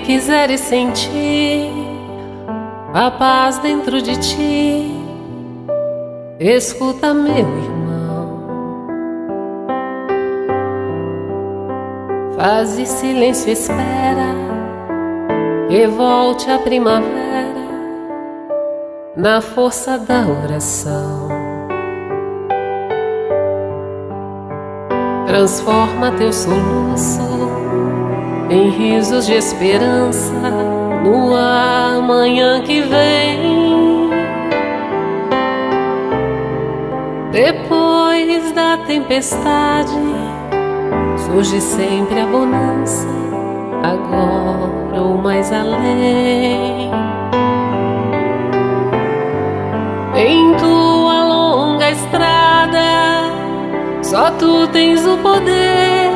quiseres sentir a paz dentro de ti, escuta, meu irmão, faz de silêncio, espera que volte a primavera na força da oração. Transforma teu soluço em risos de esperança no amanhã que vem. Depois da tempestade surge sempre a bonança, agora ou mais além. Em tua longa estrada só tu tens o poder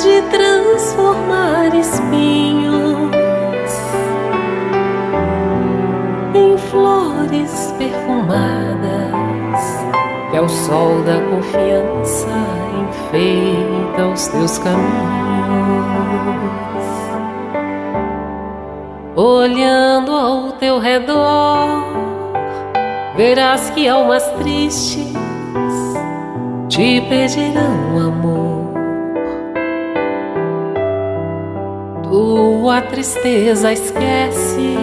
de transformar espinhos em flores perfumadas, que ao sol da confiança enfeita os teus caminhos. Olhando ao teu redor, verás que almas tristes te pedirão amor. Tua tristeza esquece,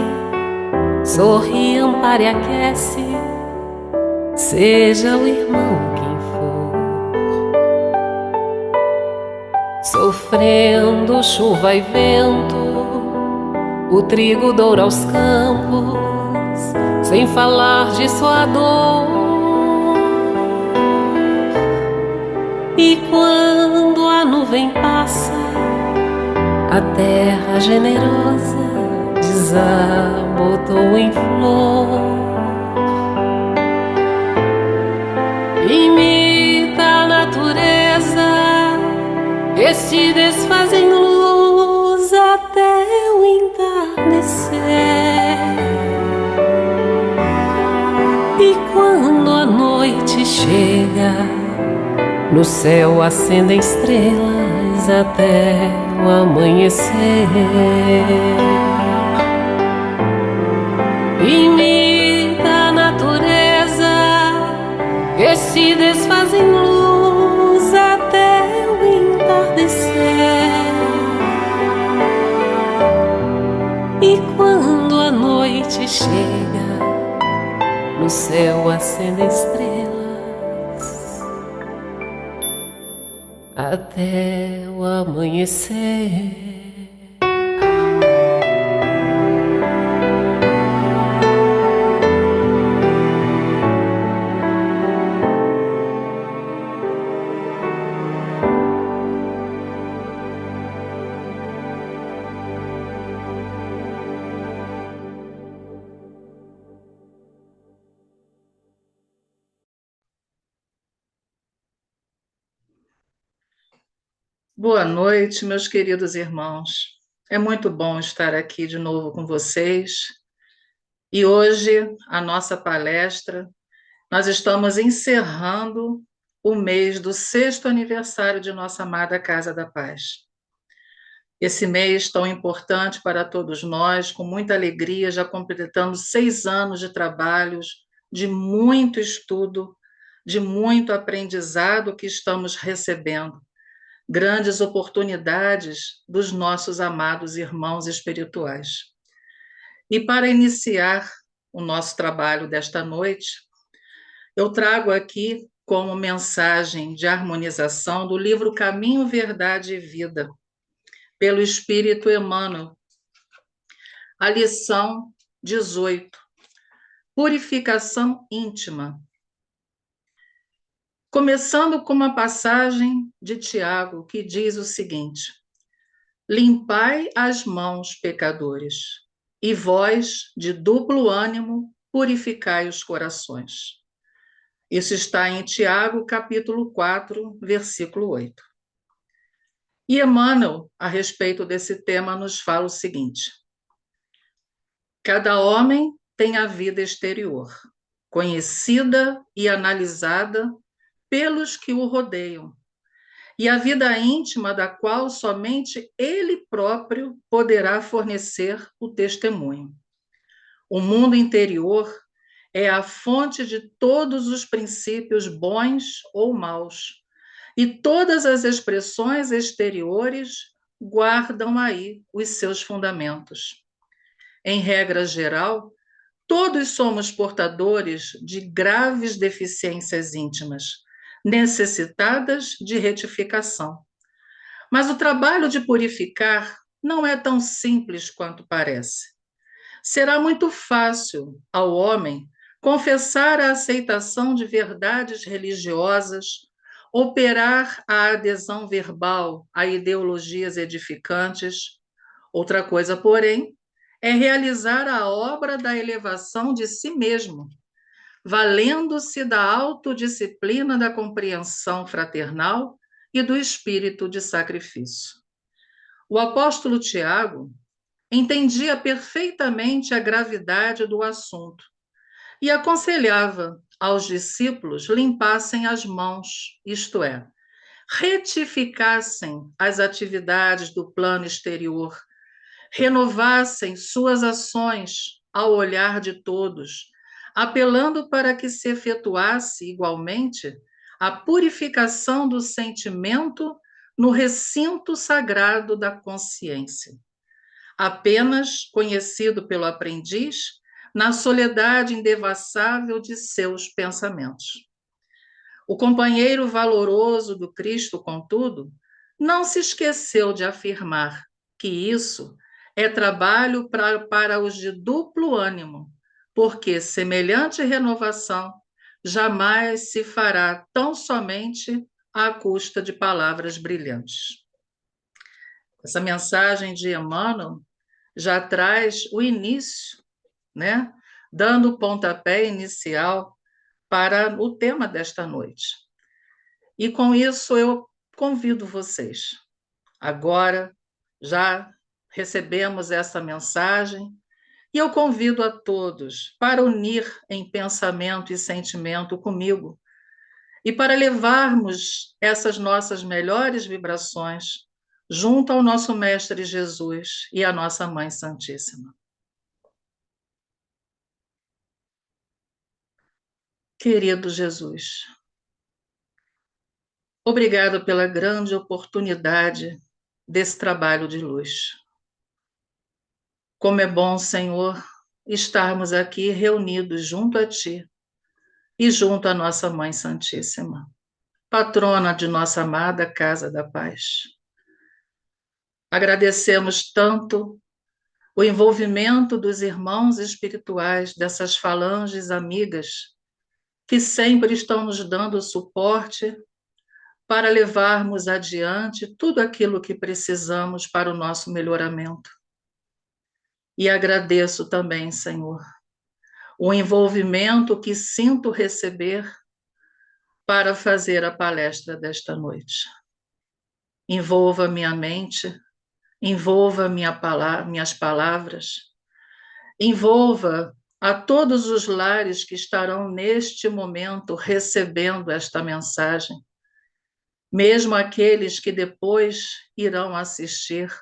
sorri, ampare e aquece, seja o irmão quem for. Sofrendo chuva e vento, o trigo doura aos campos, sem falar de sua dor. E quando a nuvem passa, a terra generosa desabotou em flor. Imita a natureza que se desfaz em luz até o entardecer. E quando a noite chega, no céu acendem estrelas até o amanhecer. Imita a natureza que se desfaz em luz até o entardecer. E quando a noite chega, no céu acendem estrelas até o amanhecer. Boa noite, meus queridos irmãos. É muito bom estar aqui de novo com vocês. E hoje, a nossa palestra, nós estamos encerrando o mês do 6º aniversário de nossa amada Casa da Paz. Esse mês tão importante para todos nós, com muita alegria, já completamos 6 anos de trabalhos, de muito estudo, de muito aprendizado que estamos recebendo. Grandes oportunidades dos nossos amados irmãos espirituais. E para iniciar o nosso trabalho desta noite, eu trago aqui como mensagem de harmonização do livro Caminho, Verdade e Vida, pelo Espírito Emmanuel, a lição 18, Purificação íntima. Começando com uma passagem de Tiago, que diz o seguinte: limpai as mãos, pecadores, e vós, de duplo ânimo, purificai os corações. Isso está em Tiago, capítulo 4, versículo 8. E Emmanuel, a respeito desse tema, nos fala o seguinte: cada homem tem a vida exterior, conhecida e analisada pelos que o rodeiam, e a vida íntima da qual somente ele próprio poderá fornecer o testemunho. O mundo interior é a fonte de todos os princípios bons ou maus, e todas as expressões exteriores guardam aí os seus fundamentos. Em regra geral, todos somos portadores de graves deficiências íntimas, necessitadas de retificação. Mas o trabalho de purificar não é tão simples quanto parece. Será muito fácil ao homem confessar a aceitação de verdades religiosas, operar a adesão verbal a ideologias edificantes. Outra coisa, porém, é realizar a obra da elevação de si mesmo, valendo-se da autodisciplina da compreensão fraternal e do espírito de sacrifício. O apóstolo Tiago entendia perfeitamente a gravidade do assunto e aconselhava aos discípulos limpassem as mãos, isto é, retificassem as atividades do plano exterior, renovassem suas ações ao olhar de todos, apelando para que se efetuasse igualmente a purificação do sentimento no recinto sagrado da consciência, apenas conhecido pelo aprendiz na soledade indevassável de seus pensamentos. O companheiro valoroso do Cristo, contudo, não se esqueceu de afirmar que isso é trabalho para os de duplo ânimo, porque semelhante renovação jamais se fará tão somente à custa de palavras brilhantes. Essa mensagem de Emmanuel já traz o início, né? Dando o pontapé inicial para o tema desta noite. E com isso eu convido vocês. Agora já recebemos essa mensagem e eu convido a todos para unir em pensamento e sentimento comigo e para levarmos essas nossas melhores vibrações junto ao nosso Mestre Jesus e à nossa Mãe Santíssima. Querido Jesus, obrigado pela grande oportunidade desse trabalho de luz. Como é bom, Senhor, estarmos aqui reunidos junto a Ti e junto à nossa Mãe Santíssima, patrona de nossa amada Casa da Paz. Agradecemos tanto o envolvimento dos irmãos espirituais, dessas falanges amigas, que sempre estão nos dando suporte para levarmos adiante tudo aquilo que precisamos para o nosso melhoramento. E agradeço também, Senhor, o envolvimento que sinto receber para fazer a palestra desta noite. Envolva minha mente, envolva minhas palavras, envolva a todos os lares que estarão neste momento recebendo esta mensagem, mesmo aqueles que depois irão assistir,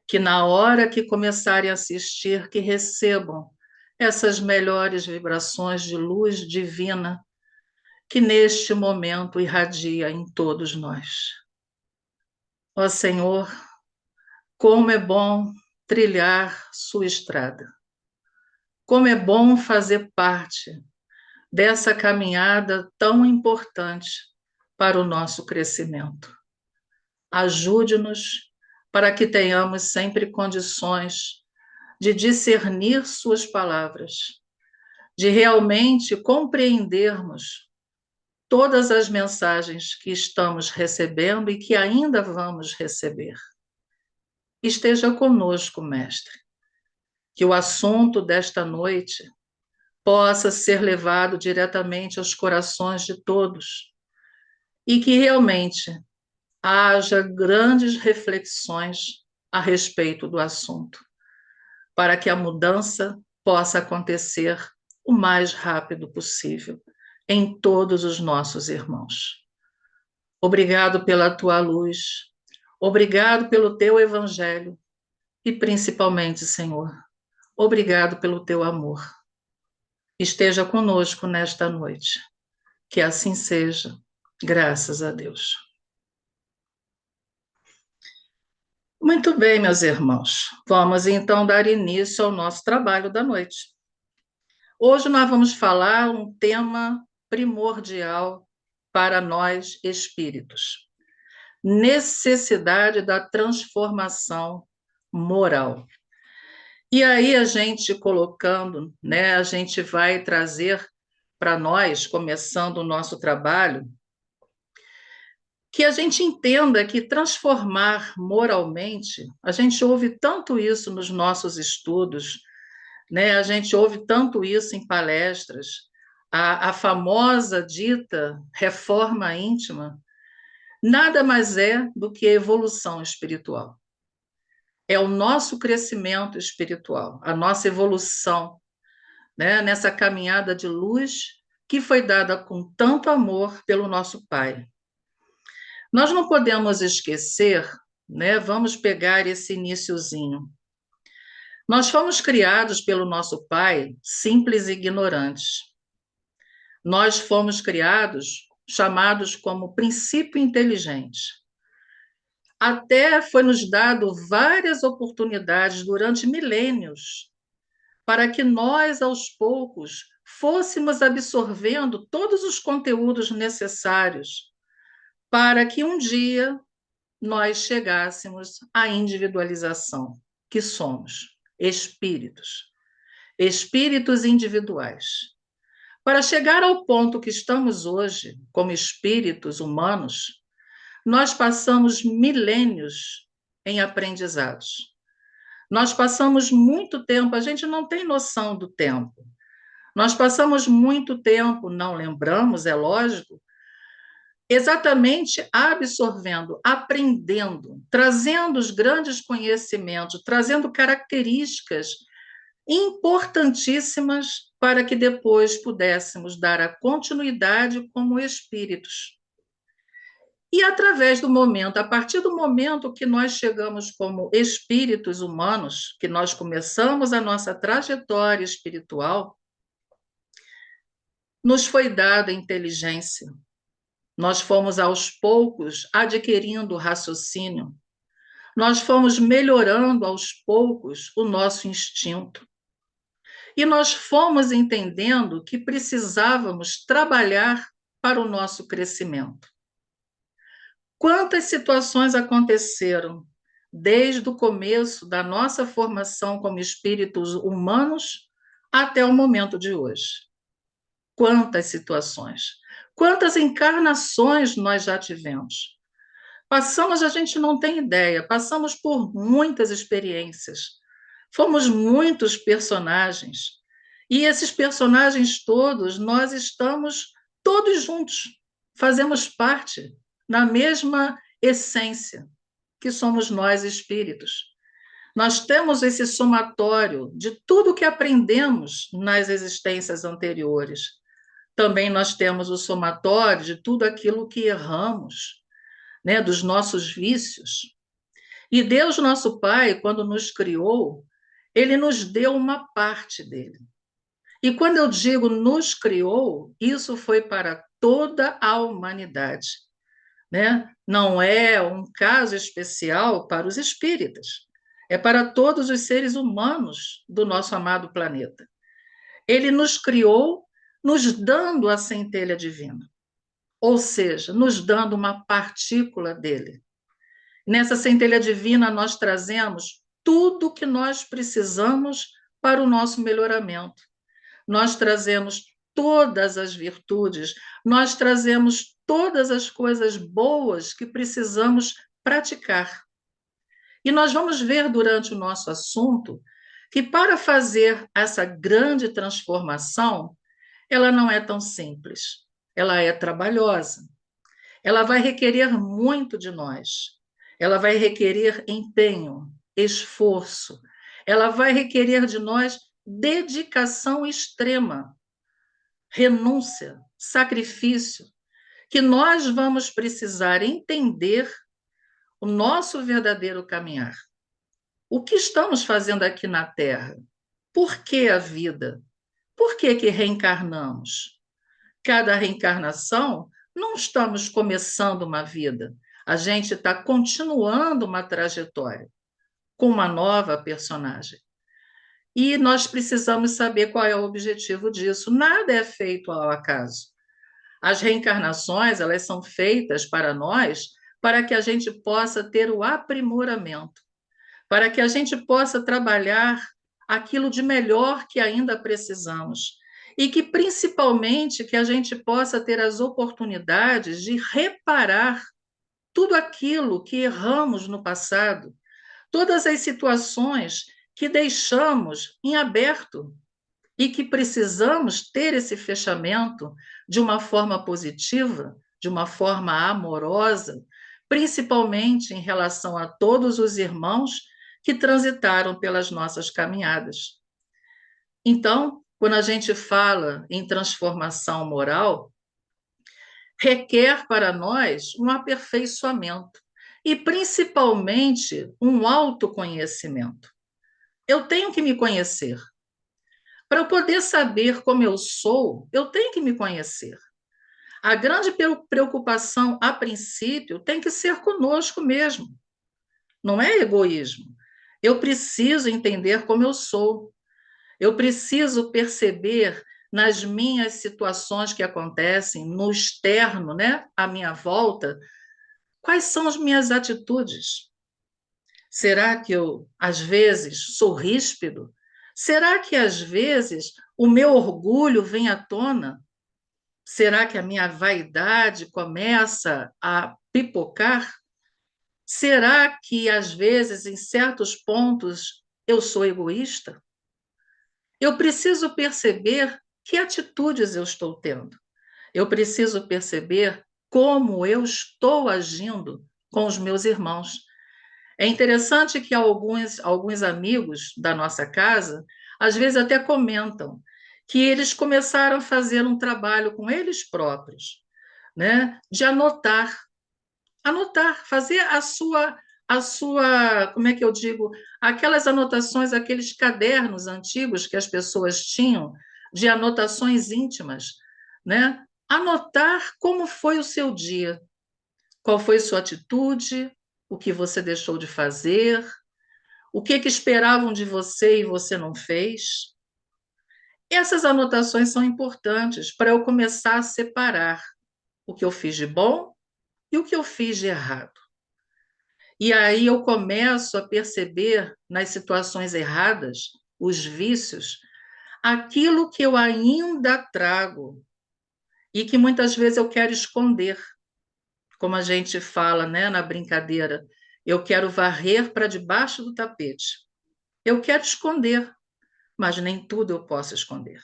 que na hora que começarem a assistir, que recebam essas melhores vibrações de luz divina que neste momento irradia em todos nós. Ó Senhor, como é bom trilhar sua estrada. Como é bom fazer parte dessa caminhada tão importante para o nosso crescimento. Ajude-nos para que tenhamos sempre condições de discernir suas palavras, de realmente compreendermos todas as mensagens que estamos recebendo e que ainda vamos receber. Esteja conosco, Mestre, que o assunto desta noite possa ser levado diretamente aos corações de todos e que realmente haja grandes reflexões a respeito do assunto, para que a mudança possa acontecer o mais rápido possível em todos os nossos irmãos. Obrigado pela tua luz. Obrigado pelo teu evangelho. E principalmente, Senhor, obrigado pelo teu amor. Esteja conosco nesta noite. Que assim seja. Graças a Deus. Muito bem, meus irmãos. Vamos então dar início ao nosso trabalho da noite. Hoje nós vamos falar um tema primordial para nós espíritos: necessidade da transformação moral. E aí a gente colocando, né, a gente vai trazer para nós, começando o nosso trabalho, que a gente entenda que transformar moralmente, a gente ouve tanto isso nos nossos estudos, né? A gente ouve tanto isso em palestras, a famosa dita reforma íntima, nada mais é do que evolução espiritual. É o nosso crescimento espiritual, a nossa evolução, né? Nessa caminhada de luz que foi dada com tanto amor pelo nosso Pai. Nós não podemos esquecer, né? Vamos pegar esse iniciozinho. Nós fomos criados pelo nosso Pai simples e ignorantes. Nós fomos criados, chamados como princípio inteligente. Até foi nos dado várias oportunidades durante milênios para que nós, aos poucos, fôssemos absorvendo todos os conteúdos necessários para que um dia nós chegássemos à individualização, que somos espíritos, espíritos individuais. Para chegar ao ponto que estamos hoje, como espíritos humanos, nós passamos milênios em aprendizados. Nós passamos muito tempo, a gente não tem noção do tempo. Nós passamos muito tempo, não lembramos, é lógico, exatamente absorvendo, aprendendo, trazendo os grandes conhecimentos, trazendo características importantíssimas para que depois pudéssemos dar a continuidade como espíritos. E através do momento, a partir do momento que nós chegamos como espíritos humanos, que nós começamos a nossa trajetória espiritual, nos foi dada inteligência. Nós fomos aos poucos adquirindo raciocínio. Nós fomos melhorando aos poucos o nosso instinto. E nós fomos entendendo que precisávamos trabalhar para o nosso crescimento. Quantas situações aconteceram desde o começo da nossa formação como espíritos humanos até o momento de hoje? Quantas situações? Quantas encarnações nós já tivemos? Passamos, a gente não tem ideia, passamos por muitas experiências. Fomos muitos personagens. E esses personagens todos, nós estamos todos juntos, fazemos parte na mesma essência, que somos nós espíritos. Nós temos esse somatório de tudo que aprendemos nas existências anteriores. Também nós temos o somatório de tudo aquilo que erramos, né, dos nossos vícios. E Deus, nosso Pai, quando nos criou, ele nos deu uma parte dele. E quando eu digo nos criou, isso foi para toda a humanidade, né? Não é um caso especial para os espíritas, é para todos os seres humanos do nosso amado planeta. Ele nos criou nos dando a centelha divina, ou seja, nos dando uma partícula dele. Nessa centelha divina nós trazemos tudo que nós precisamos para o nosso melhoramento. Nós trazemos todas as virtudes, nós trazemos todas as coisas boas que precisamos praticar. E nós vamos ver durante o nosso assunto que para fazer essa grande transformação, ela não é tão simples, ela é trabalhosa. Ela vai requerer muito de nós, ela vai requerer empenho, esforço, ela vai requerer de nós dedicação extrema, renúncia, sacrifício. que nós vamos precisar entender o nosso verdadeiro caminhar. O que estamos fazendo aqui na Terra? Por que a vida? Por que reencarnamos? Cada reencarnação, não estamos começando uma vida, a gente está continuando uma trajetória com uma nova personagem. E nós precisamos saber qual é o objetivo disso. Nada é feito ao acaso. As reencarnações, elas são feitas para nós, para que a gente possa ter o aprimoramento, para que a gente possa trabalhar aquilo de melhor que ainda precisamos. E que, principalmente, que a gente possa ter as oportunidades de reparar tudo aquilo que erramos no passado, todas as situações que deixamos em aberto e que precisamos ter esse fechamento de uma forma positiva, de uma forma amorosa, principalmente em relação a todos os irmãos que transitaram pelas nossas caminhadas. Então, quando a gente fala em transformação moral, requer para nós um aperfeiçoamento e, principalmente, um autoconhecimento. Eu tenho que me conhecer. Para eu poder saber como eu sou, eu tenho que me conhecer. A grande preocupação, a princípio, tem que ser conosco mesmo. Não é egoísmo. Eu preciso entender como eu sou. Eu preciso perceber nas minhas situações que acontecem, no externo, né, à minha volta, quais são as minhas atitudes. Será que eu, às vezes, sou ríspido? Será que, às vezes, o meu orgulho vem à tona? Será que a minha vaidade começa a pipocar? Será que, às vezes, em certos pontos, eu sou egoísta? Eu preciso perceber que atitudes eu estou tendo. Eu preciso perceber como eu estou agindo com os meus irmãos. É interessante que alguns amigos da nossa casa, às vezes até comentam que eles começaram a fazer um trabalho com eles próprios, né? De anotar, fazer como é que eu digo, aquelas anotações, aqueles cadernos antigos que as pessoas tinham de anotações íntimas, né? Anotar como foi o seu dia, qual foi sua atitude, o que você deixou de fazer, o que esperavam de você e você não fez. Essas anotações são importantes para eu começar a separar o que eu fiz de bom e o que eu fiz de errado. E aí eu começo a perceber nas situações erradas, os vícios, aquilo que eu ainda trago e que muitas vezes eu quero esconder. Como a gente fala, né, na brincadeira, eu quero varrer para debaixo do tapete. Eu quero esconder, mas nem tudo eu posso esconder.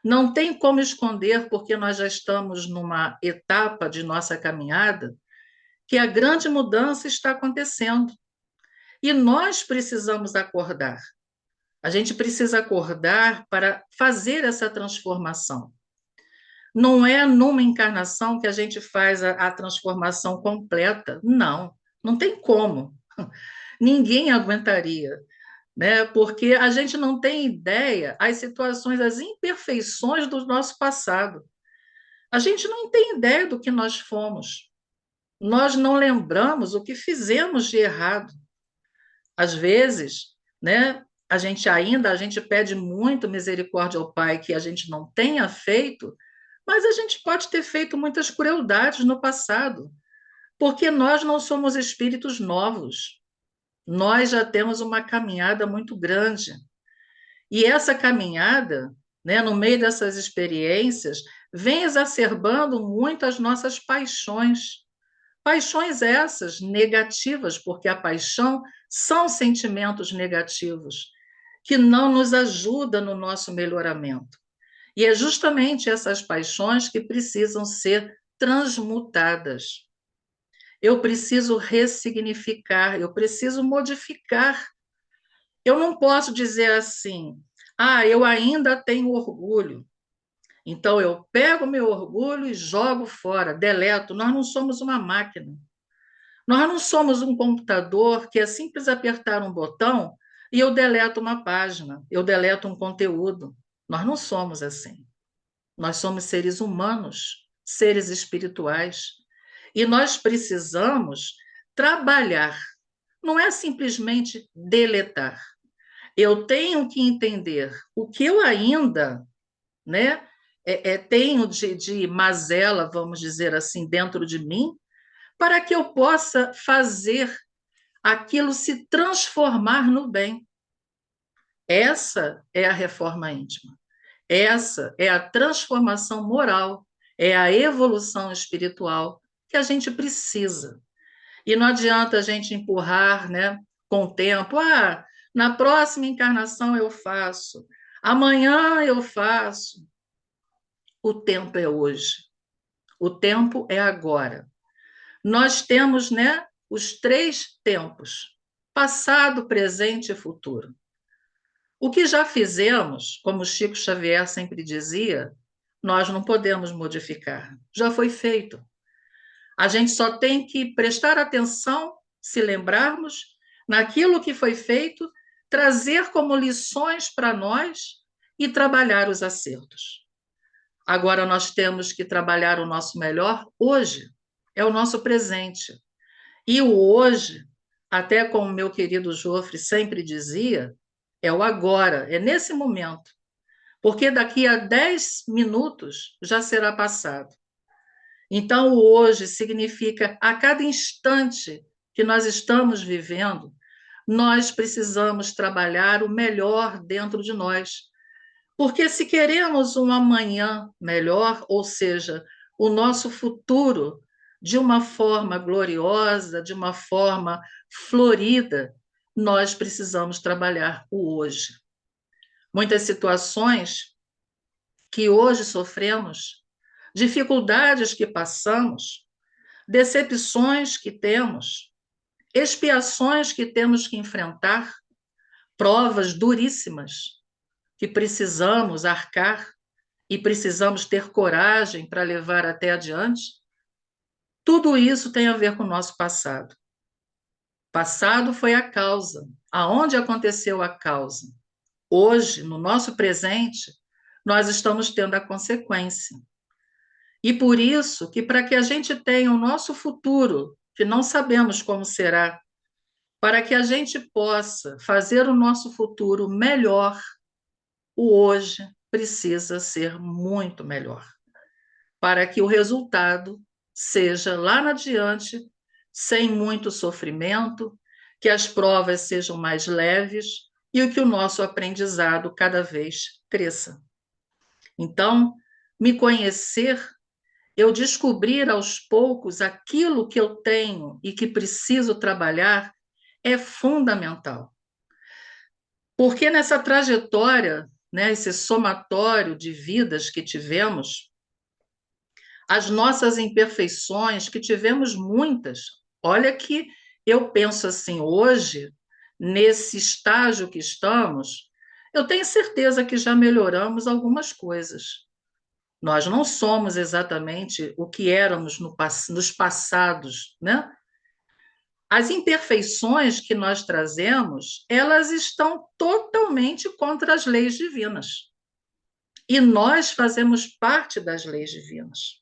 Não tem como esconder, porque nós já estamos numa etapa de nossa caminhada que a grande mudança está acontecendo. E nós precisamos acordar. A gente precisa acordar para fazer essa transformação. Não é numa encarnação que a gente faz a transformação completa. Não, não tem como. Ninguém aguentaria, né? Porque a gente não tem ideia as situações, as imperfeições do nosso passado. A gente não tem ideia do que nós fomos. Nós não lembramos o que fizemos de errado. Às vezes, né, a gente pede muito misericórdia ao Pai que a gente não tenha feito, mas a gente pode ter feito muitas crueldades no passado, porque nós não somos espíritos novos. Nós já temos uma caminhada muito grande. E essa caminhada, né, no meio dessas experiências, vem exacerbando muito as nossas paixões. Paixões essas negativas, porque a paixão são sentimentos negativos que não nos ajudam no nosso melhoramento. E é justamente essas paixões que precisam ser transmutadas. Eu preciso ressignificar, eu preciso modificar. Eu não posso dizer assim, eu ainda tenho orgulho. Então, eu pego meu orgulho e jogo fora, deleto. Nós não somos uma máquina. Nós não somos um computador que é simples apertar um botão e eu deleto uma página, eu deleto um conteúdo. Nós não somos assim. Nós somos seres humanos, seres espirituais. E nós precisamos trabalhar. Não é simplesmente deletar. Eu tenho que entender o que eu ainda, né, tenho de mazela, vamos dizer assim, dentro de mim, para que eu possa fazer aquilo se transformar no bem. Essa é a reforma íntima. Essa é a transformação moral, é a evolução espiritual que a gente precisa. E não adianta a gente empurrar, né, com o tempo. Ah, na próxima encarnação eu faço, amanhã eu faço. O tempo é hoje. O tempo é agora. Nós temos, né, os 3 tempos: passado, presente e futuro. O que já fizemos, como Chico Xavier sempre dizia, nós não podemos modificar. Já foi feito. A gente só tem que prestar atenção, se lembrarmos naquilo que foi feito, trazer como lições para nós e trabalhar os acertos. Agora nós temos que trabalhar o nosso melhor hoje, é o nosso presente. E o hoje, até como meu querido Jofre sempre dizia, é o agora, é nesse momento. Porque daqui a 10 minutos já será passado. Então, o hoje significa a cada instante que nós estamos vivendo, nós precisamos trabalhar o melhor dentro de nós. Porque se queremos um amanhã melhor, ou seja, o nosso futuro de uma forma gloriosa, de uma forma florida, nós precisamos trabalhar o hoje. Muitas situações que hoje sofremos, dificuldades que passamos, decepções que temos, expiações que temos que enfrentar, provas duríssimas que precisamos arcar e precisamos ter coragem para levar até adiante, tudo isso tem a ver com o nosso passado. Passado foi a causa. Aonde aconteceu a causa? Hoje, no nosso presente, nós estamos tendo a consequência. E por isso que para que a gente tenha o nosso futuro, que não sabemos como será, para que a gente possa fazer o nosso futuro melhor, o hoje precisa ser muito melhor, para que o resultado seja lá na diante, sem muito sofrimento, que as provas sejam mais leves e que o nosso aprendizado cada vez cresça. Então, me conhecer, eu descobrir aos poucos aquilo que eu tenho e que preciso trabalhar é fundamental. Porque nessa trajetória, né, esse somatório de vidas que tivemos, as nossas imperfeições, que tivemos muitas, olha que eu penso assim, hoje, nesse estágio que estamos, eu tenho certeza que já melhoramos algumas coisas. Nós não somos exatamente o que éramos nos passados, né? As imperfeições que nós trazemos, elas estão totalmente contra as leis divinas. E nós fazemos parte das leis divinas.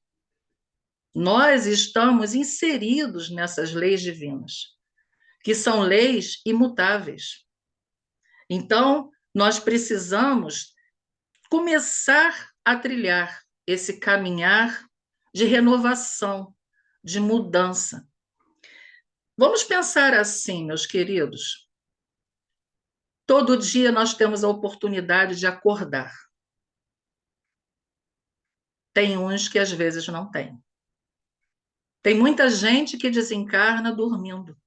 Nós estamos inseridos nessas leis divinas, que são leis imutáveis. Então, nós precisamos começar a trilhar esse caminhar de renovação, de mudança. Vamos pensar assim, meus queridos. Todo dia nós temos a oportunidade de acordar. Tem uns que às vezes não têm. Tem muita gente que desencarna dormindo.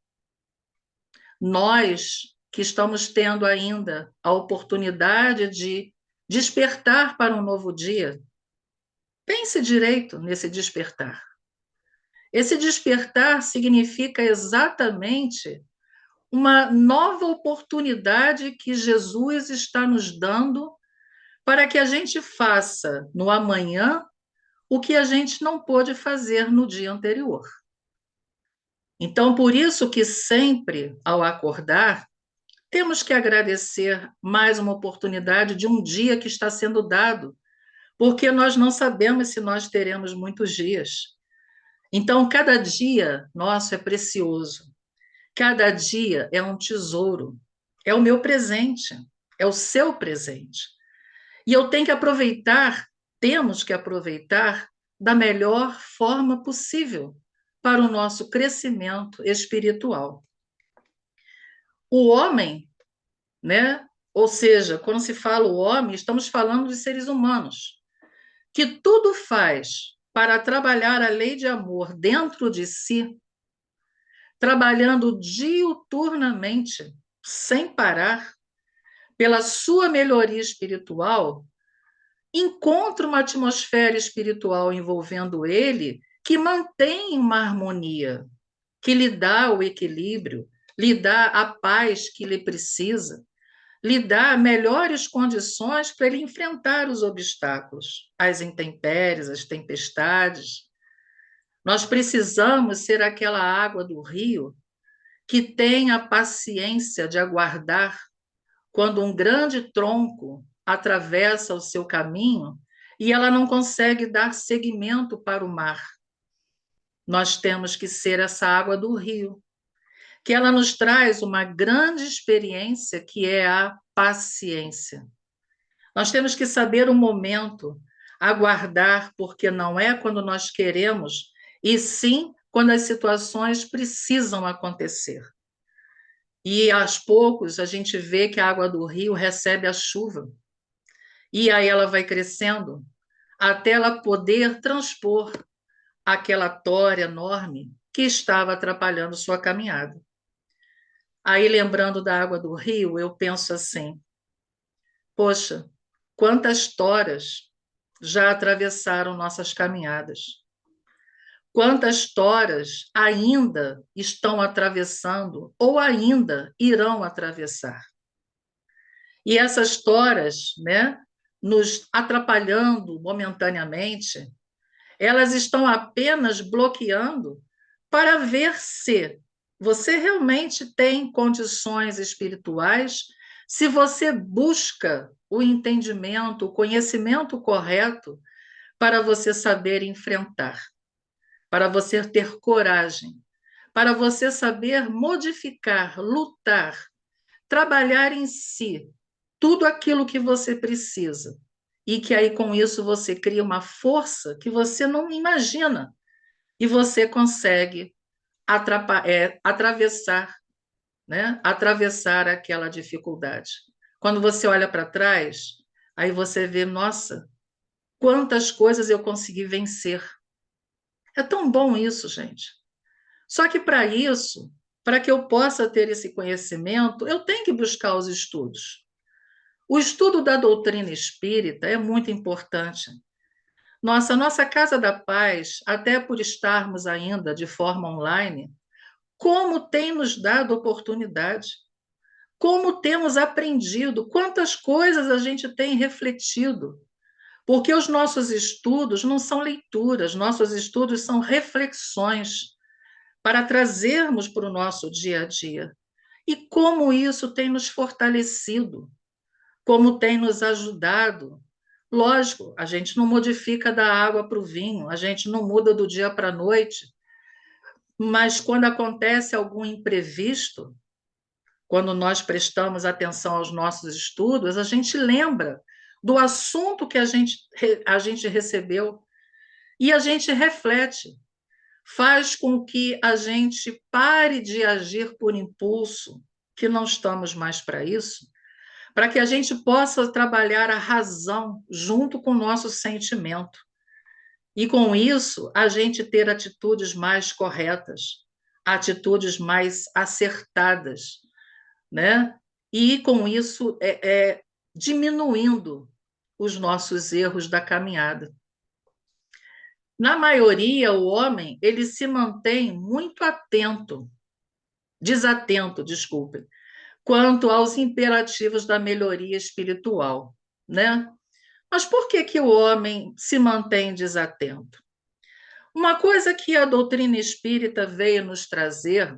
Nós que estamos tendo ainda a oportunidade de despertar para um novo dia, pense direito nesse despertar. Esse despertar significa exatamente uma nova oportunidade que Jesus está nos dando para que a gente faça no amanhã o que a gente não pôde fazer no dia anterior. Então, por isso que sempre, ao acordar, temos que agradecer mais uma oportunidade de um dia que está sendo dado, porque nós não sabemos se nós teremos muitos dias. Então, cada dia nosso é precioso. Cada dia é um tesouro. É o meu presente, é o seu presente. E eu tenho que aproveitar, temos que aproveitar da melhor forma possível para o nosso crescimento espiritual. O homem, né? Ou seja, quando se fala o homem, estamos falando de seres humanos, que tudo faz para trabalhar a lei de amor dentro de si, trabalhando diuturnamente, sem parar, pela sua melhoria espiritual, encontra uma atmosfera espiritual envolvendo ele que mantém uma harmonia, que lhe dá o equilíbrio, lhe dá a paz que ele precisa, lhe dá melhores condições para ele enfrentar os obstáculos, as intempéries, as tempestades. Nós precisamos ser aquela água do rio que tem a paciência de aguardar quando um grande tronco atravessa o seu caminho e ela não consegue dar seguimento para o mar. Nós temos que ser essa água do rio, que ela nos traz uma grande experiência que é a paciência. Nós temos que saber o momento, aguardar, porque não é quando nós queremos, e sim quando as situações precisam acontecer. E aos poucos a gente vê que a água do rio recebe a chuva. E aí ela vai crescendo até ela poder transpor aquela tora enorme que estava atrapalhando sua caminhada. Aí, lembrando da água do rio, eu penso assim: poxa, quantas toras já atravessaram nossas caminhadas? Quantas toras ainda estão atravessando ou ainda irão atravessar? E essas toras, né, nos atrapalhando momentaneamente, elas estão apenas bloqueando para ver se você realmente tem condições espirituais, se você busca o entendimento, o conhecimento correto para você saber enfrentar, para você ter coragem, para você saber modificar, lutar, trabalhar em si tudo aquilo que você precisa. E que aí com isso você cria uma força que você não imagina e você consegue atravessar, né? Atravessar aquela dificuldade. Quando você olha para trás, aí você vê, nossa, quantas coisas eu consegui vencer. É tão bom isso, gente. Só que para isso, para que eu possa ter esse conhecimento, eu tenho que buscar os estudos. O estudo da doutrina espírita é muito importante. Nossa Casa da Paz, até por estarmos ainda de forma online, como tem nos dado oportunidade, como temos aprendido, quantas coisas a gente tem refletido, porque os nossos estudos não são leituras, nossos estudos são reflexões para trazermos para o nosso dia a dia. E como isso tem nos fortalecido, como tem nos ajudado. Lógico, a gente não modifica da água para o vinho, a gente não muda do dia para a noite, mas quando acontece algum imprevisto, quando nós prestamos atenção aos nossos estudos, a gente lembra do assunto que a gente recebeu e a gente reflete, faz com que a gente pare de agir por impulso, que não estamos mais para isso, para que a gente possa trabalhar a razão junto com o nosso sentimento. E com isso, a gente ter atitudes mais corretas, atitudes mais acertadas, né? E com isso, diminuindo os nossos erros da caminhada. Na maioria, o homem ele se mantém muito desatento, desculpe, quanto aos imperativos da melhoria espiritual, né? Mas por que que o homem se mantém desatento? Uma coisa que a doutrina espírita veio nos trazer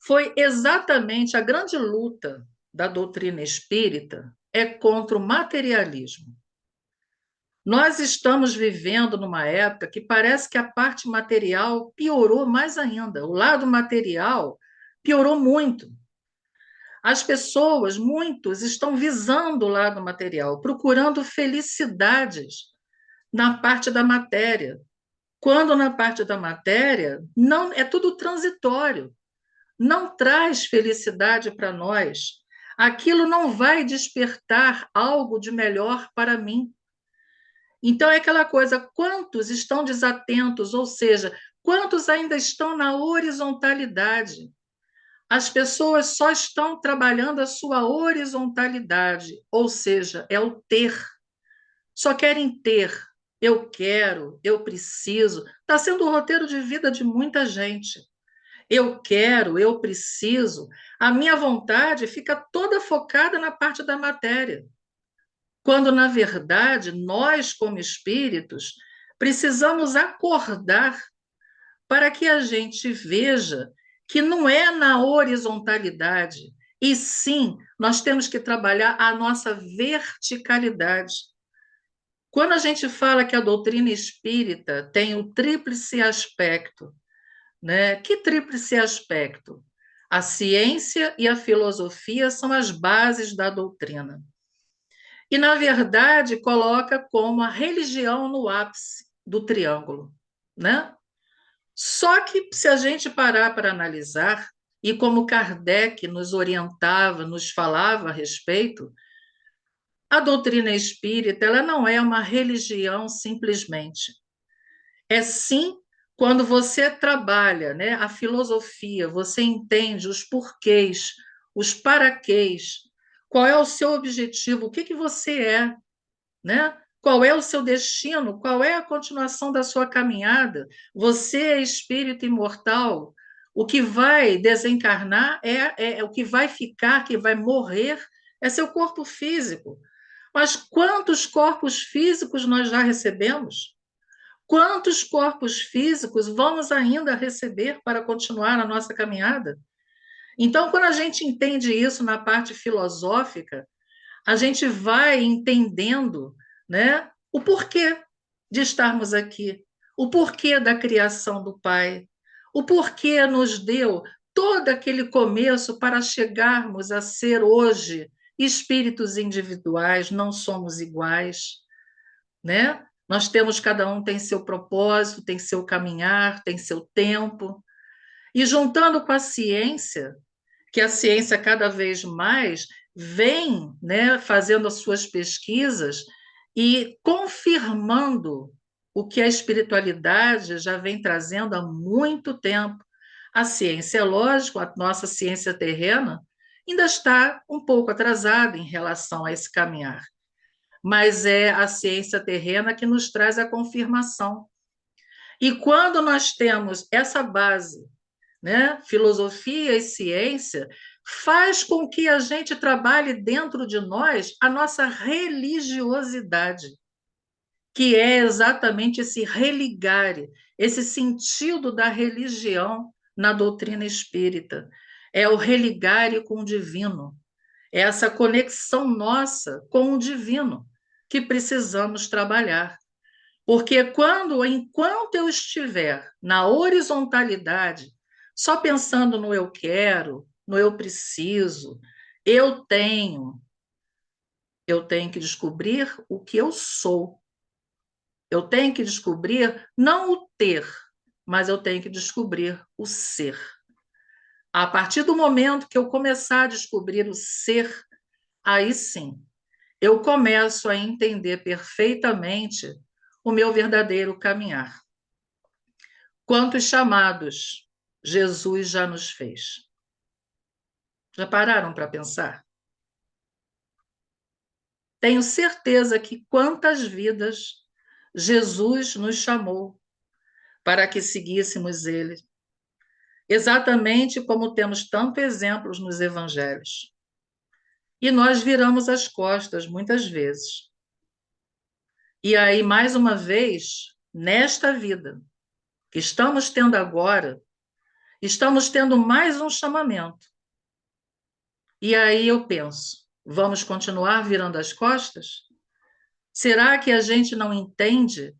foi exatamente a grande luta da doutrina espírita é contra o materialismo. Nós estamos vivendo numa época que parece que a parte material piorou mais ainda. O lado material piorou muito. As pessoas, muitos, estão visando o lado material, procurando felicidades na parte da matéria, quando na parte da matéria não é tudo transitório, não traz felicidade para nós. Aquilo não vai despertar algo de melhor para mim. Então é aquela coisa, quantos estão desatentos, ou seja, quantos ainda estão na horizontalidade? As pessoas só estão trabalhando a sua horizontalidade, ou seja, é o ter. Só querem ter. Eu quero, eu preciso. Está sendo o roteiro de vida de muita gente. Eu quero, eu preciso. A minha vontade fica toda focada na parte da matéria. Quando, na verdade, nós, como espíritos, precisamos acordar para que a gente veja que não é na horizontalidade, e sim, nós temos que trabalhar a nossa verticalidade. Quando a gente fala que a doutrina espírita tem o tríplice aspecto, né? Que tríplice aspecto? A ciência e a filosofia são as bases da doutrina. E, na verdade, coloca como a religião no ápice do triângulo, né? Só que, se a gente parar para analisar, e como Kardec nos orientava, nos falava a respeito, a doutrina espírita ela não é uma religião simplesmente. É sim quando você trabalha, né, a filosofia, você entende os porquês, os paraquês, qual é o seu objetivo, o que que você é, né? Qual é o seu destino? Qual é a continuação da sua caminhada? Você é espírito imortal. O que vai desencarnar é o que vai ficar, que vai morrer, é seu corpo físico. Mas quantos corpos físicos nós já recebemos? Quantos corpos físicos vamos ainda receber para continuar a nossa caminhada? Então, quando a gente entende isso na parte filosófica, a gente vai entendendo, né, o porquê de estarmos aqui, o porquê da criação do Pai, o porquê nos deu todo aquele começo para chegarmos a ser hoje espíritos individuais, não somos iguais, né? Nós temos, cada um tem seu propósito, tem seu caminhar, tem seu tempo. E juntando com a ciência, que a ciência cada vez mais vem, né, fazendo as suas pesquisas e confirmando o que a espiritualidade já vem trazendo há muito tempo. A ciência, é lógico, a nossa ciência terrena ainda está um pouco atrasada em relação a esse caminhar, mas é a ciência terrena que nos traz a confirmação. E quando nós temos essa base, né, filosofia e ciência, faz com que a gente trabalhe dentro de nós a nossa religiosidade, que é exatamente esse religare, esse sentido da religião na doutrina espírita. É o religare com o divino, é essa conexão nossa com o divino que precisamos trabalhar. Porque enquanto eu estiver na horizontalidade, só pensando no eu quero, no eu preciso, eu tenho que descobrir o que eu sou. Eu tenho que descobrir não o ter, mas eu tenho que descobrir o ser. A partir do momento que eu começar a descobrir o ser, aí sim, eu começo a entender perfeitamente o meu verdadeiro caminhar. Quantos chamados Jesus já nos fez? Já pararam para pensar? Tenho certeza que quantas vidas Jesus nos chamou para que seguíssemos ele, exatamente como temos tantos exemplos nos evangelhos. E nós viramos as costas muitas vezes. E aí, mais uma vez, nesta vida que estamos tendo agora, estamos tendo mais um chamamento. E aí eu penso, vamos continuar virando as costas? Será que a gente não entende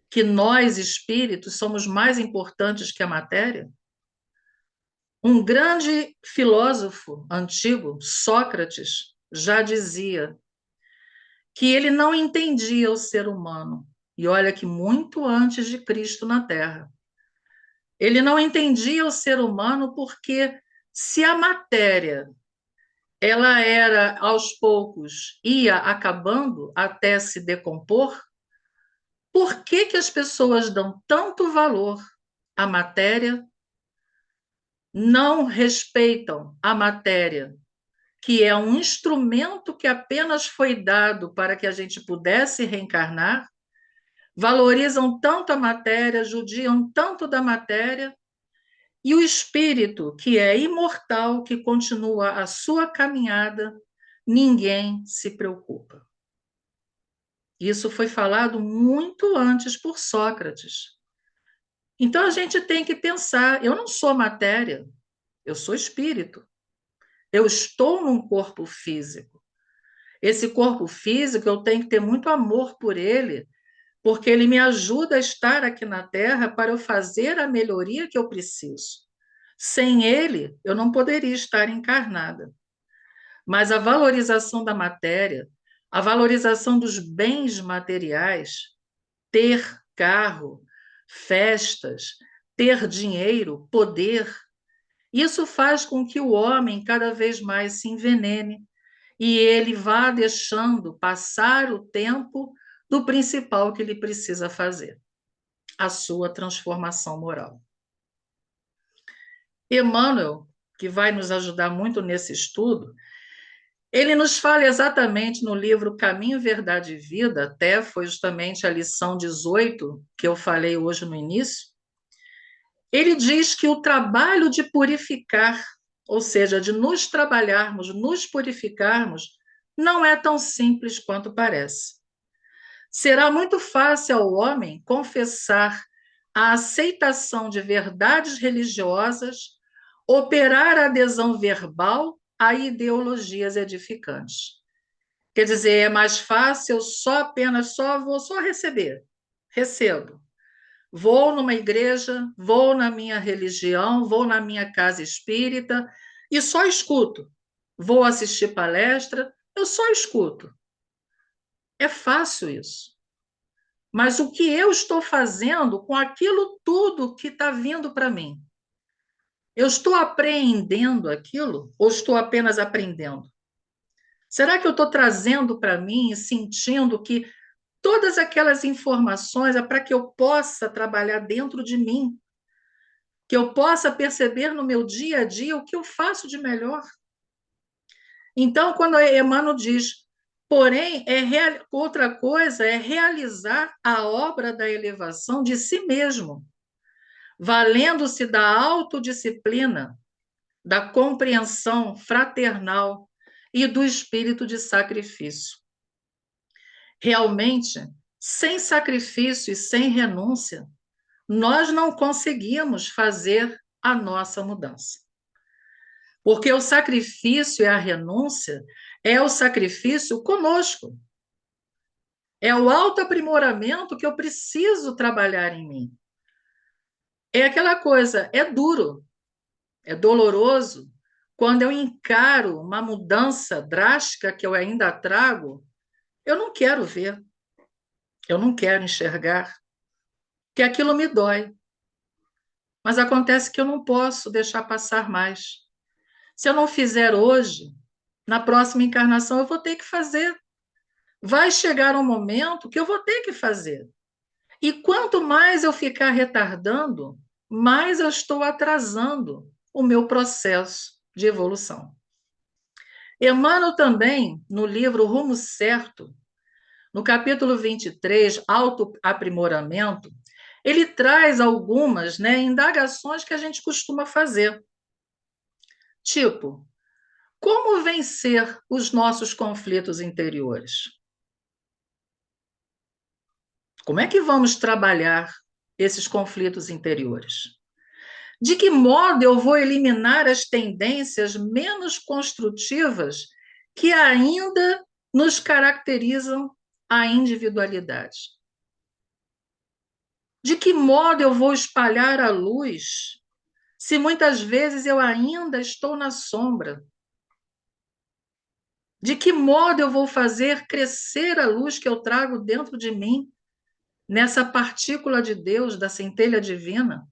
que nós, espíritos, somos mais importantes que a matéria? Um grande filósofo antigo, Sócrates, já dizia que ele não entendia o ser humano. E olha que muito antes de Cristo na Terra. Ele não entendia o ser humano porque se a matéria ela era aos poucos ia acabando até se decompor, por que que as pessoas dão tanto valor à matéria, não respeitam a matéria, que é um instrumento que apenas foi dado para que a gente pudesse reencarnar, valorizam tanto a matéria, judiam tanto da matéria, e o espírito, que é imortal, que continua a sua caminhada, ninguém se preocupa. Isso foi falado muito antes por Sócrates. Então a gente tem que pensar: eu não sou matéria, eu sou espírito. Eu estou num corpo físico. Esse corpo físico eu tenho que ter muito amor por ele, porque ele me ajuda a estar aqui na Terra para eu fazer a melhoria que eu preciso. Sem ele, eu não poderia estar encarnada. Mas a valorização da matéria, a valorização dos bens materiais, ter carro, festas, ter dinheiro, poder, isso faz com que o homem cada vez mais se envenene e ele vá deixando passar o tempo do principal que ele precisa fazer, a sua transformação moral. Emmanuel, que vai nos ajudar muito nesse estudo, ele nos fala exatamente no livro Caminho, Verdade e Vida, até foi justamente a lição 18 que eu falei hoje no início. Ele diz que o trabalho de purificar, ou seja, de nos trabalharmos, nos purificarmos, não é tão simples quanto parece. Será muito fácil ao homem confessar a aceitação de verdades religiosas, operar a adesão verbal a ideologias edificantes. Quer dizer, é mais fácil, vou só receber. Recebo. Vou numa igreja, vou na minha religião, vou na minha casa espírita e só escuto. Vou assistir palestra, eu só escuto. É fácil isso. Mas o que eu estou fazendo com aquilo tudo que está vindo para mim? Eu estou apreendendo aquilo ou estou apenas aprendendo? Será que eu estou trazendo para mim e sentindo que todas aquelas informações é para que eu possa trabalhar dentro de mim, que eu possa perceber no meu dia a dia o que eu faço de melhor? Então, quando Emmanuel diz, porém, outra coisa é realizar a obra da elevação de si mesmo, valendo-se da autodisciplina, da compreensão fraternal e do espírito de sacrifício. Realmente, sem sacrifício e sem renúncia, nós não conseguimos fazer a nossa mudança. Porque o sacrifício e a renúncia é o sacrifício conosco. É o autoaprimoramento que eu preciso trabalhar em mim. É aquela coisa, é duro, é doloroso. Quando eu encaro uma mudança drástica que eu ainda trago, eu não quero ver, eu não quero enxergar, que aquilo me dói. Mas acontece que eu não posso deixar passar mais. Se eu não fizer hoje, na próxima encarnação eu vou ter que fazer. Vai chegar um momento que eu vou ter que fazer. E quanto mais eu ficar retardando, mais eu estou atrasando o meu processo de evolução. Emmanuel também, no livro Rumo Certo, no capítulo 23, Autoaprimoramento, ele traz algumas indagações que a gente costuma fazer. Tipo, como vencer os nossos conflitos interiores? Como é que vamos trabalhar esses conflitos interiores? De que modo eu vou eliminar as tendências menos construtivas que ainda nos caracterizam a individualidade? De que modo eu vou espalhar a luz se muitas vezes eu ainda estou na sombra? De que modo eu vou fazer crescer a luz que eu trago dentro de mim, nessa partícula de Deus, da centelha divina?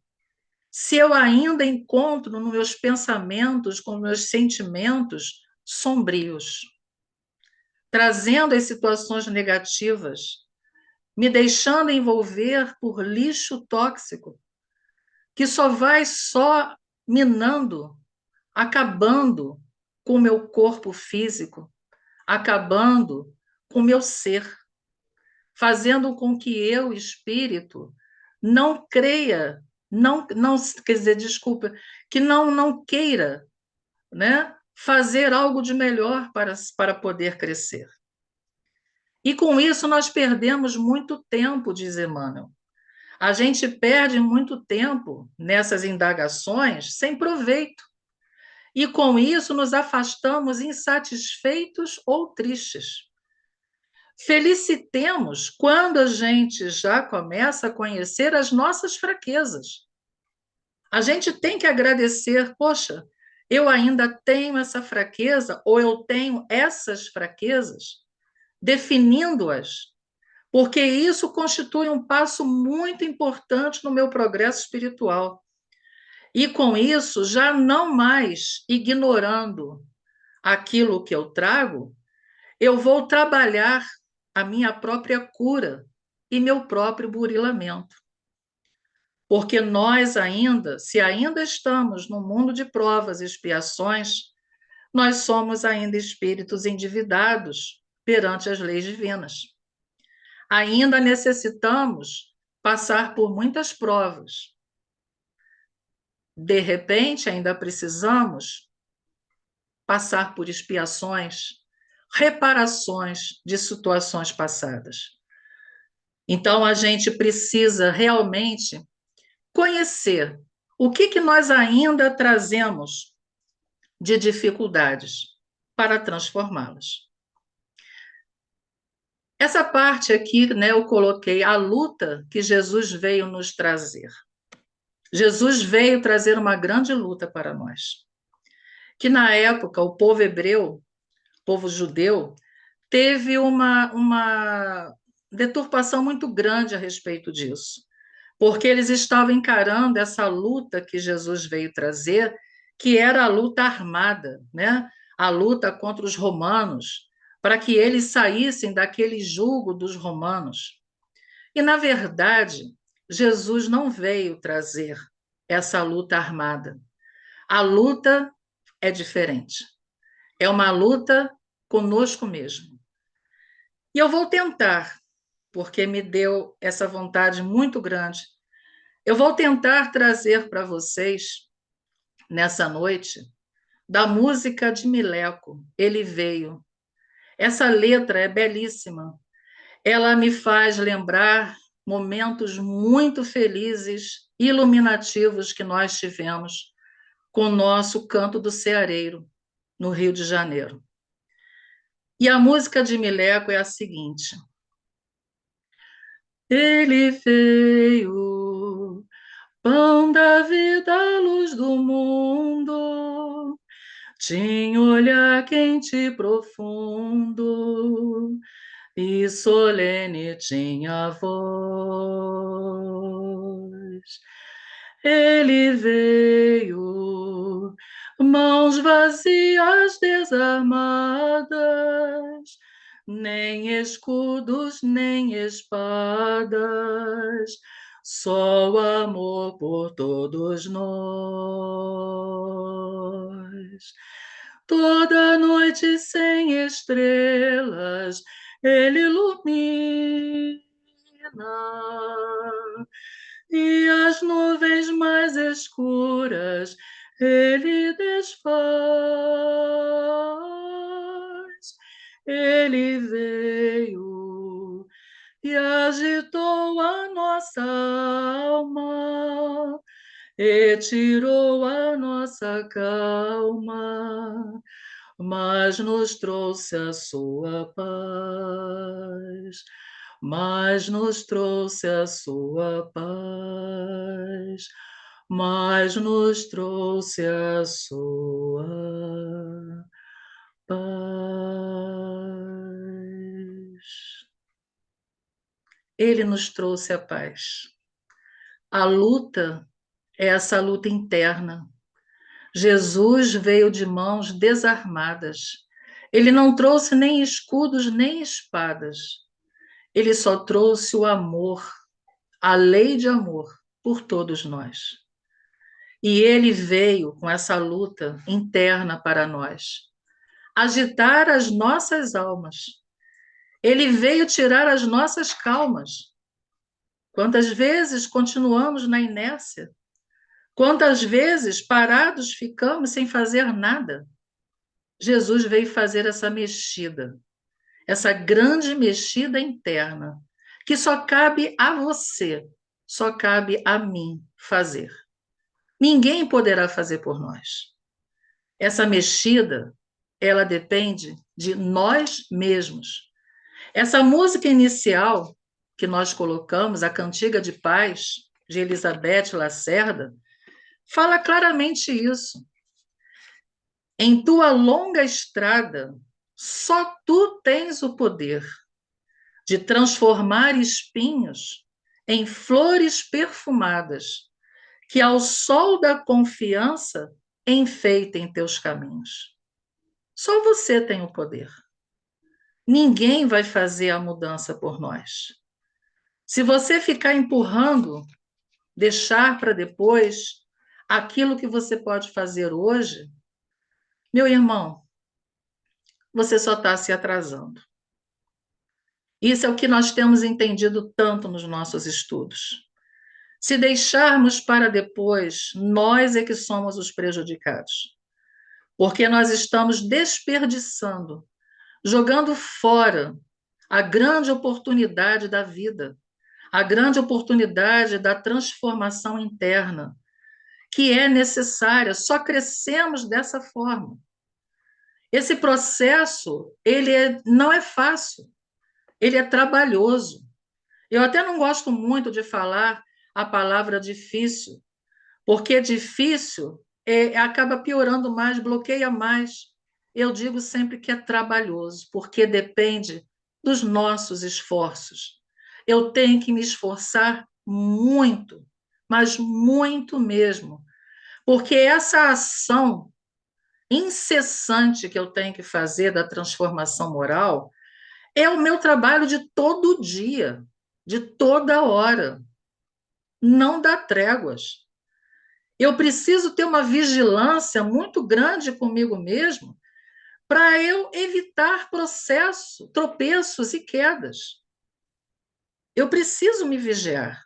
Se eu ainda encontro nos meus pensamentos, com meus sentimentos sombrios, trazendo as situações negativas, me deixando envolver por lixo tóxico, que só vai minando, acabando com o meu corpo físico, acabando com o meu ser, fazendo com que eu, espírito, não creia, não, quer dizer, desculpa, que não queira, né, fazer algo de melhor para poder crescer. E com isso nós perdemos muito tempo, diz Emmanuel. A gente perde muito tempo nessas indagações sem proveito. E com isso nos afastamos insatisfeitos ou tristes. Felicitemos quando a gente já começa a conhecer as nossas fraquezas. A gente tem que agradecer, poxa, eu ainda tenho essa fraqueza ou eu tenho essas fraquezas, definindo-as, porque isso constitui um passo muito importante no meu progresso espiritual. E com isso, já não mais ignorando aquilo que eu trago, eu vou trabalhar a minha própria cura e meu próprio burilamento. Porque nós ainda, se ainda estamos no mundo de provas e expiações, nós somos ainda espíritos endividados perante as leis divinas. Ainda necessitamos passar por muitas provas. De repente, ainda precisamos passar por expiações, reparações de situações passadas. Então, a gente precisa realmente conhecer o que nós ainda trazemos de dificuldades para transformá-las. Essa parte aqui, né, eu coloquei a luta que Jesus veio nos trazer. Jesus veio trazer uma grande luta para nós. Que na época o povo hebreu, o povo judeu, teve uma deturpação muito grande a respeito disso, porque eles estavam encarando essa luta que Jesus veio trazer, que era a luta armada, né? A luta contra os romanos, para que eles saíssem daquele jugo dos romanos. E, na verdade, Jesus não veio trazer essa luta armada. A luta é diferente. É uma luta conosco mesmo. E eu vou tentar, porque me deu essa vontade muito grande, eu vou tentar trazer para vocês, nessa noite, da música de Mileco, Ele Veio. Essa letra é belíssima. Ela me faz lembrar momentos muito felizes, iluminativos que nós tivemos com o nosso Canto do Ceareiro, no Rio de Janeiro. E a música de Mileco é a seguinte: Ele veio, pão da vida, luz do mundo, tinha olhar quente e profundo, e solene tinha a voz. Ele veio, mãos vazias, desarmadas, nem escudos, nem espadas, só o amor por todos nós. Toda noite sem estrelas, ele ilumina, e as nuvens mais escuras ele desfaz. Ele veio e agitou nossa alma e tirou a nossa calma, mas nos trouxe a sua paz, mas nos trouxe a sua paz, mas nos trouxe a sua paz. Ele nos trouxe a paz. A luta é essa luta interna. Jesus veio de mãos desarmadas. Ele não trouxe nem escudos nem espadas. Ele só trouxe o amor, a lei de amor por todos nós. E ele veio com essa luta interna para nós, agitar as nossas almas. Ele veio tirar as nossas calmas. Quantas vezes continuamos na inércia? Quantas vezes parados ficamos sem fazer nada? Jesus veio fazer essa mexida, essa grande mexida interna, que só cabe a você, só cabe a mim fazer. Ninguém poderá fazer por nós. Essa mexida, ela depende de nós mesmos. Essa música inicial que nós colocamos, a Cantiga de Paz, de Elizabeth Lacerda, fala claramente isso. Em tua longa estrada, só tu tens o poder de transformar espinhos em flores perfumadas, que ao sol da confiança enfeitem teus caminhos. Só você tem o poder. Ninguém vai fazer a mudança por nós. Se você ficar empurrando, deixar para depois aquilo que você pode fazer hoje, meu irmão, você só está se atrasando. Isso é o que nós temos entendido tanto nos nossos estudos. Se deixarmos para depois, nós é que somos os prejudicados. Porque nós estamos desperdiçando, jogando fora a grande oportunidade da vida, a grande oportunidade da transformação interna, que é necessária, só crescemos dessa forma. Esse processo, não é fácil, ele é trabalhoso. Eu até não gosto muito de falar a palavra difícil, porque difícil acaba piorando mais, bloqueia mais. Eu digo sempre que é trabalhoso, porque depende dos nossos esforços. Eu tenho que me esforçar muito, mas muito mesmo, porque essa ação incessante que eu tenho que fazer da transformação moral é o meu trabalho de todo dia, de toda hora. Não dá tréguas. Eu preciso ter uma vigilância muito grande comigo mesmo para eu evitar tropeços e quedas. Eu preciso me vigiar.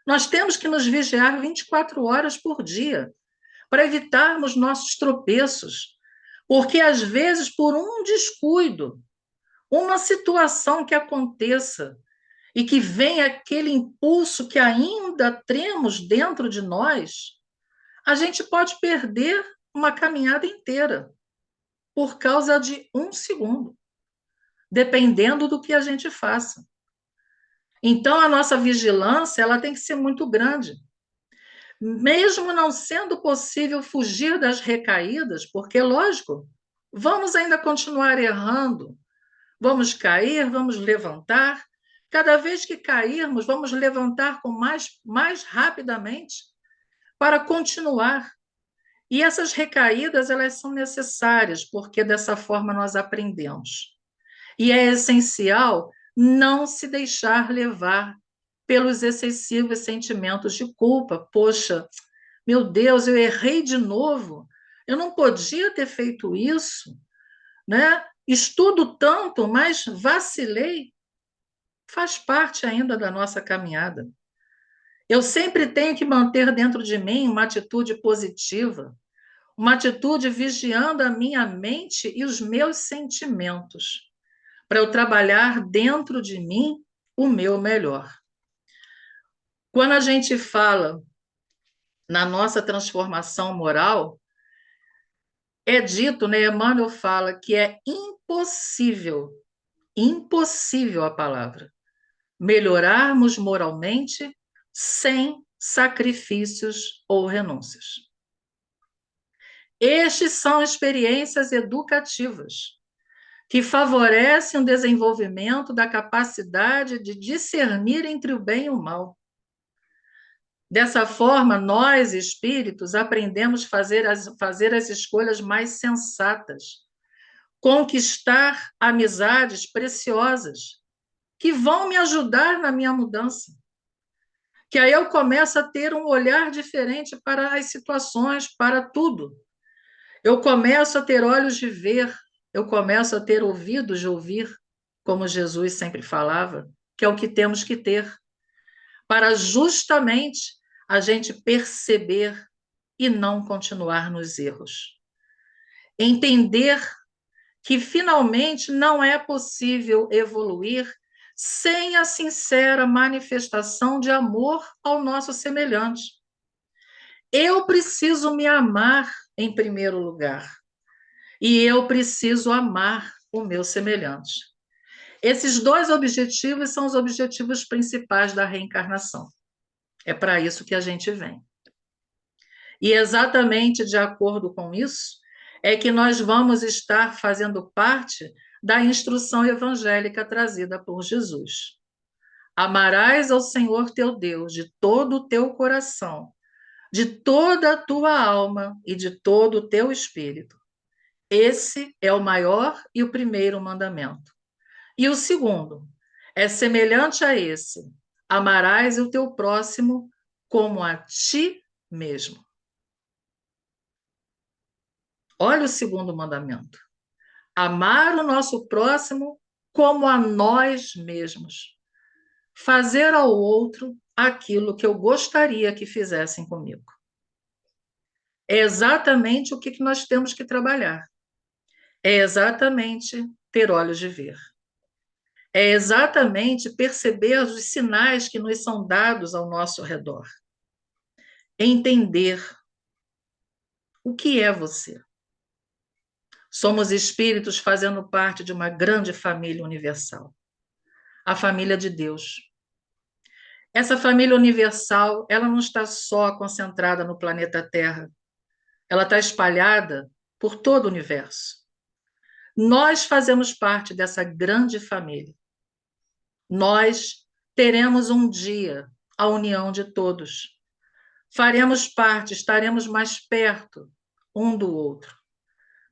Nós temos que nos vigiar 24 horas por dia para evitarmos nossos tropeços, porque às vezes por um descuido, uma situação que aconteça e que venha aquele impulso que ainda temos dentro de nós, a gente pode perder uma caminhada inteira por causa de um segundo, dependendo do que a gente faça. Então, a nossa vigilância ela tem que ser muito grande. Mesmo não sendo possível fugir das recaídas, porque, lógico, vamos ainda continuar errando, vamos cair, vamos levantar. Cada vez que cairmos, vamos levantar com mais rapidamente para continuar. E essas recaídas, elas são necessárias, porque dessa forma nós aprendemos. E é essencial não se deixar levar pelos excessivos sentimentos de culpa. Poxa, meu Deus, eu errei de novo. Eu não podia ter feito isso, né? Estudo tanto, mas vacilei. Faz parte ainda da nossa caminhada. Eu sempre tenho que manter dentro de mim uma atitude positiva, uma atitude vigiando a minha mente e os meus sentimentos, para eu trabalhar dentro de mim o meu melhor. Quando a gente fala na nossa transformação moral, é dito, né? Emmanuel fala que é impossível, impossível a palavra, melhorarmos moralmente sem sacrifícios ou renúncias. Estes são experiências educativas que favorecem o desenvolvimento da capacidade de discernir entre o bem e o mal. Dessa forma, nós, espíritos, aprendemos a fazer as escolhas mais sensatas, conquistar amizades preciosas que vão me ajudar na minha mudança. Que aí eu começo a ter um olhar diferente para as situações, para tudo. Eu começo a ter olhos de ver, eu começo a ter ouvidos de ouvir, como Jesus sempre falava, que é o que temos que ter, para justamente a gente perceber e não continuar nos erros. Entender que finalmente não é possível evoluir sem a sincera manifestação de amor ao nosso semelhante. Eu preciso me amar em primeiro lugar, e eu preciso amar o meu semelhante. Esses dois objetivos são os objetivos principais da reencarnação. É para isso que a gente vem. E exatamente de acordo com isso, é que nós vamos estar fazendo parte da instrução evangélica trazida por Jesus. Amarás ao Senhor teu Deus de todo o teu coração, de toda a tua alma e de todo o teu espírito. Esse é o maior e o primeiro mandamento. E o segundo é semelhante a esse: amarás o teu próximo como a ti mesmo. Olha o segundo mandamento. Amar o nosso próximo como a nós mesmos. Fazer ao outro aquilo que eu gostaria que fizessem comigo. É exatamente o que nós temos que trabalhar. É exatamente ter olhos de ver. É exatamente perceber os sinais que nos são dados ao nosso redor. Entender o que é você. Somos espíritos fazendo parte de uma grande família universal, a família de Deus. Essa família universal, ela não está só concentrada no planeta Terra, ela está espalhada por todo o universo. Nós fazemos parte dessa grande família. Nós teremos um dia a união de todos. Faremos parte, estaremos mais perto um do outro.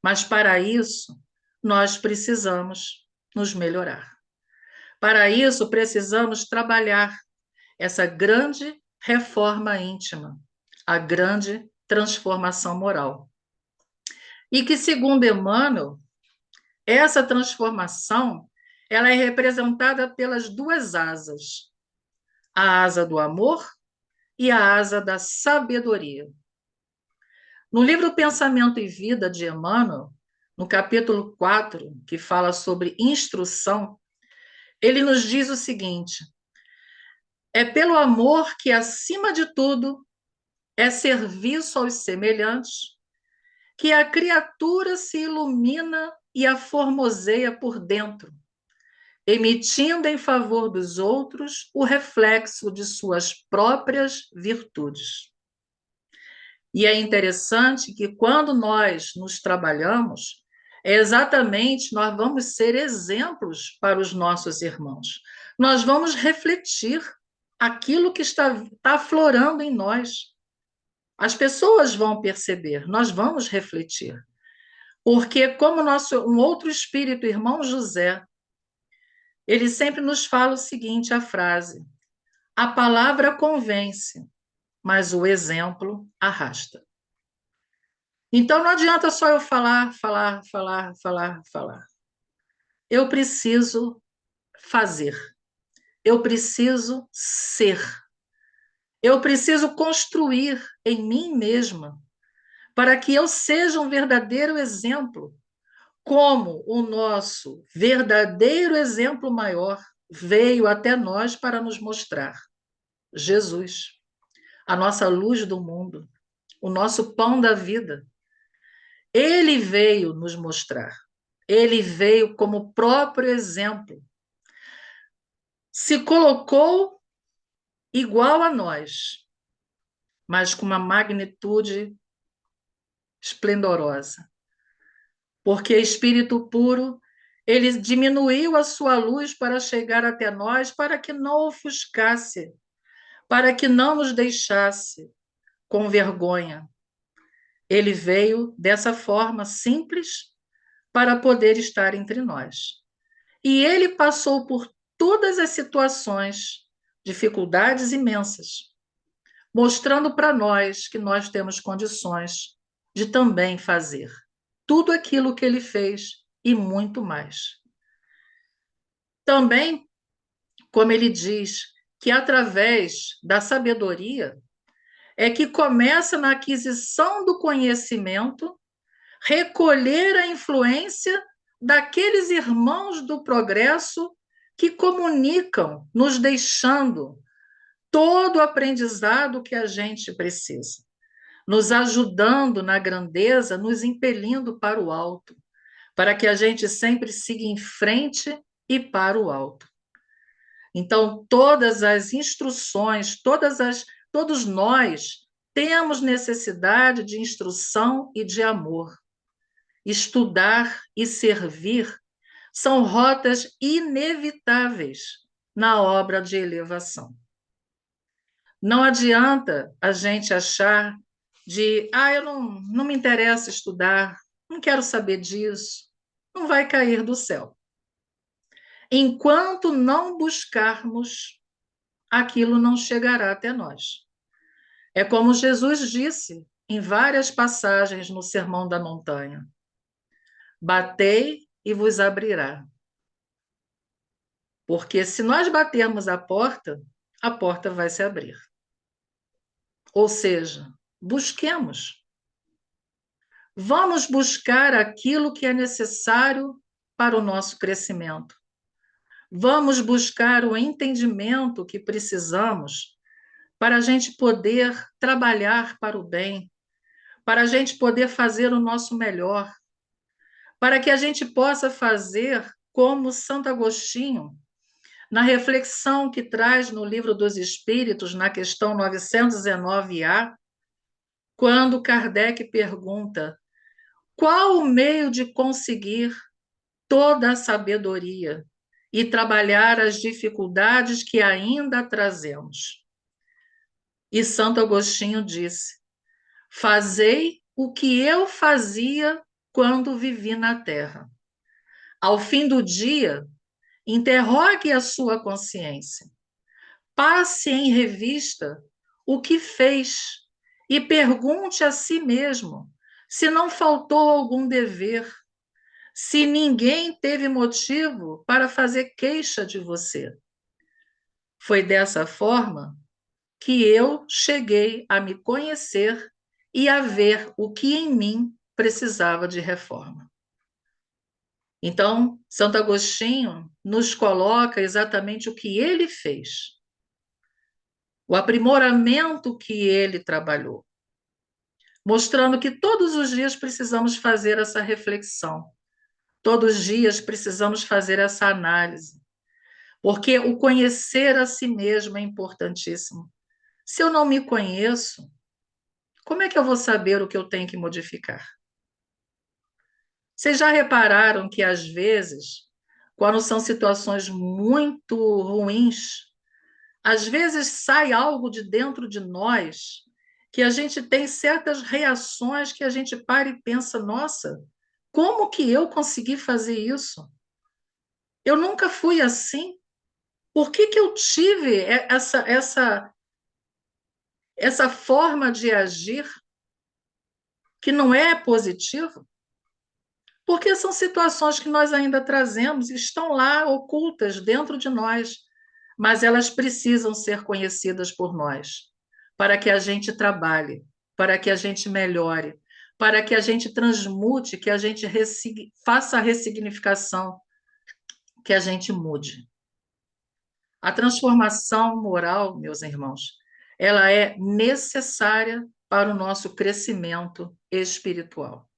Mas para isso, nós precisamos nos melhorar. Para isso, precisamos trabalhar essa grande reforma íntima, a grande transformação moral. E que, segundo Emmanuel, essa transformação ela é representada pelas duas asas, a asa do amor e a asa da sabedoria. No livro Pensamento e Vida de Emmanuel, no capítulo 4, que fala sobre instrução, ele nos diz o seguinte: é pelo amor que, acima de tudo, é serviço aos semelhantes, que a criatura se ilumina e a formoseia por dentro, emitindo em favor dos outros o reflexo de suas próprias virtudes. E é interessante que quando nós nos trabalhamos, exatamente nós vamos ser exemplos para os nossos irmãos. Nós vamos refletir aquilo que está aflorando em nós. As pessoas vão perceber, nós vamos refletir. Porque como um outro espírito, irmão José, ele sempre nos fala o seguinte, a frase: a palavra convence, mas o exemplo arrasta. Então não adianta só eu falar. Eu preciso fazer. Eu preciso ser. Eu preciso construir em mim mesma para que eu seja um verdadeiro exemplo, como o nosso verdadeiro exemplo maior veio até nós para nos mostrar. Jesus, a nossa luz do mundo, o nosso pão da vida. Ele veio nos mostrar, ele veio como próprio exemplo, se colocou igual a nós, mas com uma magnitude esplendorosa. Porque Espírito puro, ele diminuiu a sua luz para chegar até nós, para que não ofuscasse, para que não nos deixasse com vergonha. Ele veio dessa forma simples para poder estar entre nós. E ele passou por todas as situações, dificuldades imensas, mostrando para nós que nós temos condições de também fazer tudo aquilo que ele fez e muito mais. Também, como ele diz, que através da sabedoria é que começa na aquisição do conhecimento, recolher a influência daqueles irmãos do progresso que comunicam, nos deixando todo o aprendizado que a gente precisa, nos ajudando na grandeza, nos impelindo para o alto, para que a gente sempre siga em frente e para o alto. Então, todas as instruções, todos nós temos necessidade de instrução e de amor. Estudar e servir são rotas inevitáveis na obra de elevação. Não adianta a gente achar eu não me interessa estudar, não quero saber disso, não vai cair do céu. Enquanto não buscarmos, aquilo não chegará até nós. É como Jesus disse em várias passagens no Sermão da Montanha: batei e vos abrirá. Porque se nós batermos a porta vai se abrir. Ou seja, busquemos. Vamos buscar aquilo que é necessário para o nosso crescimento. Vamos buscar o entendimento que precisamos para a gente poder trabalhar para o bem, para a gente poder fazer o nosso melhor, para que a gente possa fazer como Santo Agostinho, na reflexão que traz no Livro dos Espíritos, na questão 919A, quando Kardec pergunta: qual o meio de conseguir toda a sabedoria e trabalhar as dificuldades que ainda trazemos? E Santo Agostinho disse: fazei o que eu fazia quando vivi na terra. Ao fim do dia, interrogue a sua consciência. Passe em revista o que fez e pergunte a si mesmo se não faltou algum dever, se ninguém teve motivo para fazer queixa de você. Foi dessa forma que eu cheguei a me conhecer e a ver o que em mim precisava de reforma. Então, Santo Agostinho nos coloca exatamente o que ele fez, o aprimoramento que ele trabalhou, mostrando que todos os dias precisamos fazer essa reflexão, todos os dias precisamos fazer essa análise, porque o conhecer a si mesmo é importantíssimo. Se eu não me conheço, como é que eu vou saber o que eu tenho que modificar? Vocês já repararam que, às vezes, quando são situações muito ruins, às vezes sai algo de dentro de nós que a gente tem certas reações que a gente para e pensa: nossa, como que eu consegui fazer isso? Eu nunca fui assim. Por que eu tive essa forma de agir que não é positiva? Porque são situações que nós ainda trazemos e estão lá ocultas dentro de nós, mas elas precisam ser conhecidas por nós, para que a gente trabalhe, para que a gente melhore, para que a gente transmute, que a gente faça a ressignificação, que a gente mude. A transformação moral, meus irmãos, ela é necessária para o nosso crescimento espiritual.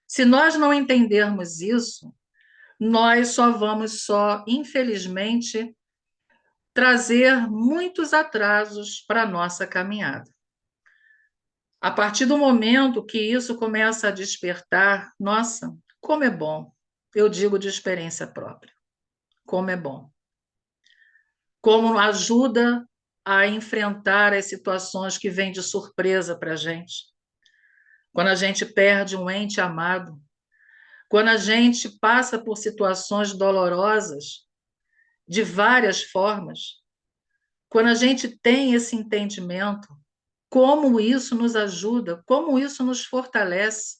Se nós não entendermos isso, nós infelizmente, trazer muitos atrasos para a nossa caminhada. A partir do momento que isso começa a despertar, nossa, como é bom, eu digo de experiência própria, como é bom. Como ajuda a enfrentar as situações que vêm de surpresa para a gente. Quando a gente perde um ente amado, quando a gente passa por situações dolorosas, de várias formas, quando a gente tem esse entendimento, como isso nos ajuda, como isso nos fortalece.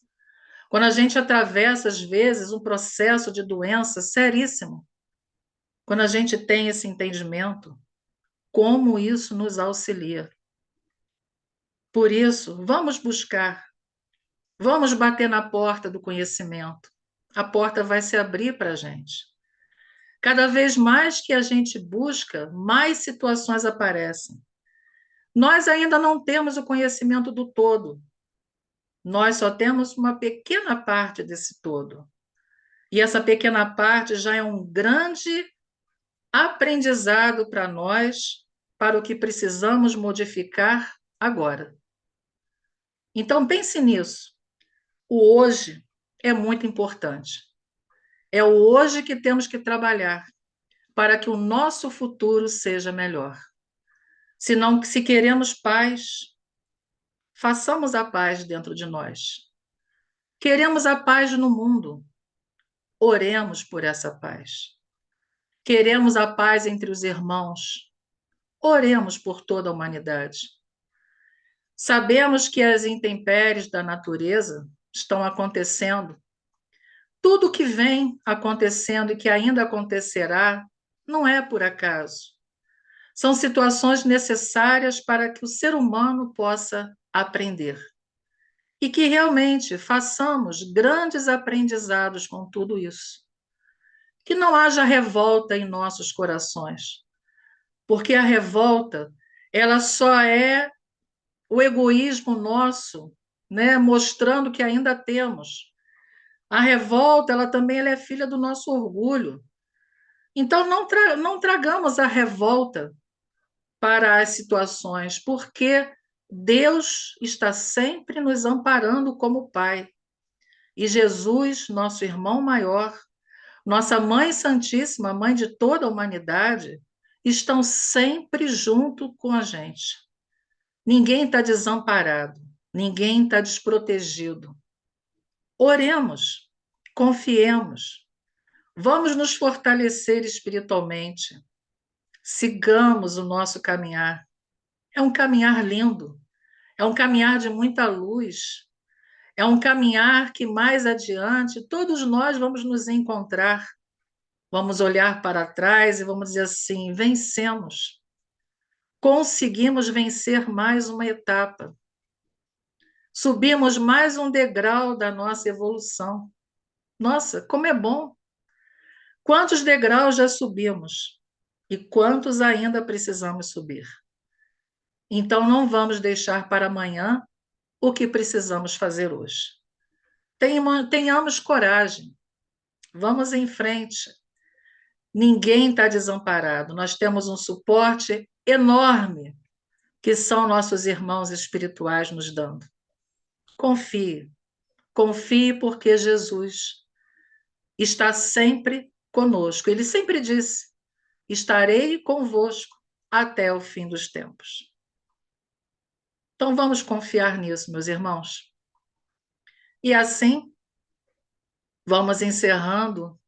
Quando a gente atravessa, às vezes, um processo de doença seríssimo, quando a gente tem esse entendimento, como isso nos auxilia. Por isso, vamos buscar, vamos bater na porta do conhecimento. A porta vai se abrir para a gente. Cada vez mais que a gente busca, mais situações aparecem. Nós ainda não temos o conhecimento do todo. Nós só temos uma pequena parte desse todo. E essa pequena parte já é um grande aprendizado para nós, para o que precisamos modificar agora. Então, pense nisso. O hoje é muito importante. É o hoje que temos que trabalhar para que o nosso futuro seja melhor. Se queremos paz, façamos a paz dentro de nós. Queremos a paz no mundo, oremos por essa paz. Queremos a paz entre os irmãos, oremos por toda a humanidade. Sabemos que as intempéries da natureza estão acontecendo. Tudo que vem acontecendo e que ainda acontecerá não é por acaso. São situações necessárias para que o ser humano possa aprender. E que realmente façamos grandes aprendizados com tudo isso. Que não haja revolta em nossos corações, porque a revolta, ela só é o egoísmo nosso, né, mostrando que ainda temos. A revolta, ela é filha do nosso orgulho. Então, não tragamos a revolta para as situações, porque Deus está sempre nos amparando como Pai. E Jesus, nosso irmão maior, nossa Mãe Santíssima, Mãe de toda a humanidade, estão sempre junto com a gente. Ninguém está desamparado, ninguém está desprotegido. Oremos, confiemos, vamos nos fortalecer espiritualmente, sigamos o nosso caminhar. É um caminhar lindo, é um caminhar de muita luz, é um caminhar que mais adiante todos nós vamos nos encontrar, vamos olhar para trás e vamos dizer assim: vencemos, conseguimos vencer mais uma etapa. Subimos mais um degrau da nossa evolução. Nossa, como é bom! Quantos degraus já subimos e quantos ainda precisamos subir? Então, não vamos deixar para amanhã o que precisamos fazer hoje. Tenhamos coragem, vamos em frente. Ninguém está desamparado, nós temos um suporte enorme que são nossos irmãos espirituais nos dando. Confie, confie porque Jesus está sempre conosco. Ele sempre disse: estarei convosco até o fim dos tempos. Então vamos confiar nisso, meus irmãos. E assim, vamos encerrando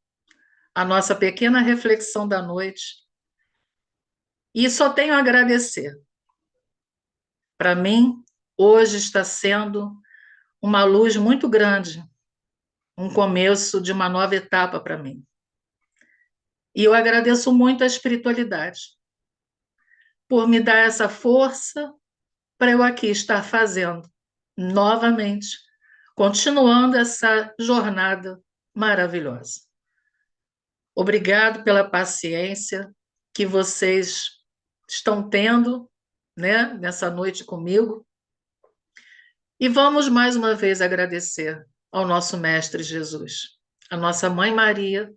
a nossa pequena reflexão da noite. E só tenho a agradecer. Para mim, hoje está sendo uma luz muito grande, um começo de uma nova etapa para mim. E eu agradeço muito a espiritualidade por me dar essa força para eu aqui estar fazendo novamente, continuando essa jornada maravilhosa. Obrigado pela paciência, que vocês estão tendo, né, nessa noite comigo. E vamos mais uma vez agradecer ao nosso Mestre Jesus, a nossa Mãe Maria,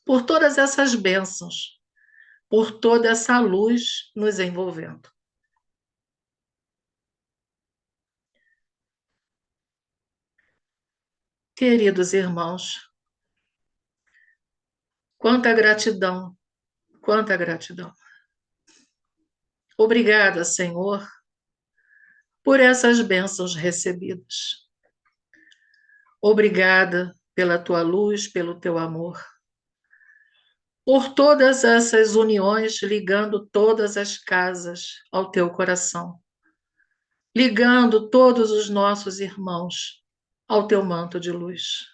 por todas essas bênçãos, por toda essa luz nos envolvendo. Queridos irmãos, quanta gratidão, quanta gratidão. Obrigada, Senhor, por essas bênçãos recebidas. Obrigada pela tua luz, pelo teu amor, por todas essas uniões ligando todas as casas ao teu coração, ligando todos os nossos irmãos ao teu manto de luz.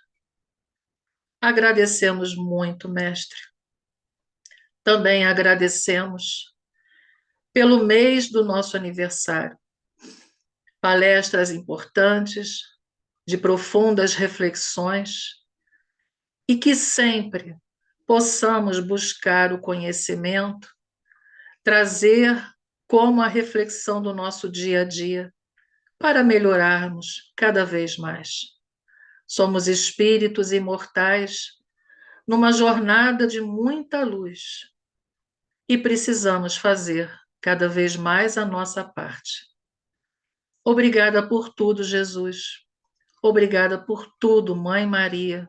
Agradecemos muito, Mestre. Também agradecemos pelo mês do nosso aniversário. Palestras importantes, de profundas reflexões, e que sempre possamos buscar o conhecimento, trazer como a reflexão do nosso dia a dia, para melhorarmos cada vez mais. Somos espíritos imortais numa jornada de muita luz e precisamos fazer cada vez mais a nossa parte. Obrigada por tudo, Jesus. Obrigada por tudo, Mãe Maria.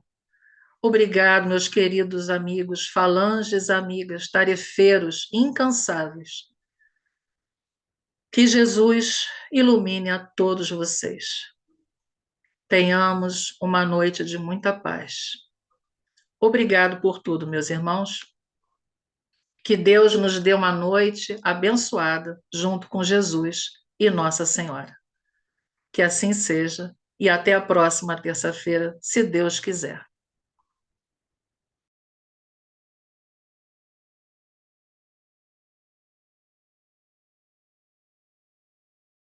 Obrigado, meus queridos amigos, falanges, amigas, tarefeiros incansáveis. Que Jesus ilumine a todos vocês. Tenhamos uma noite de muita paz. Obrigado por tudo, meus irmãos. Que Deus nos dê uma noite abençoada junto com Jesus e Nossa Senhora. Que assim seja e até a próxima terça-feira, se Deus quiser.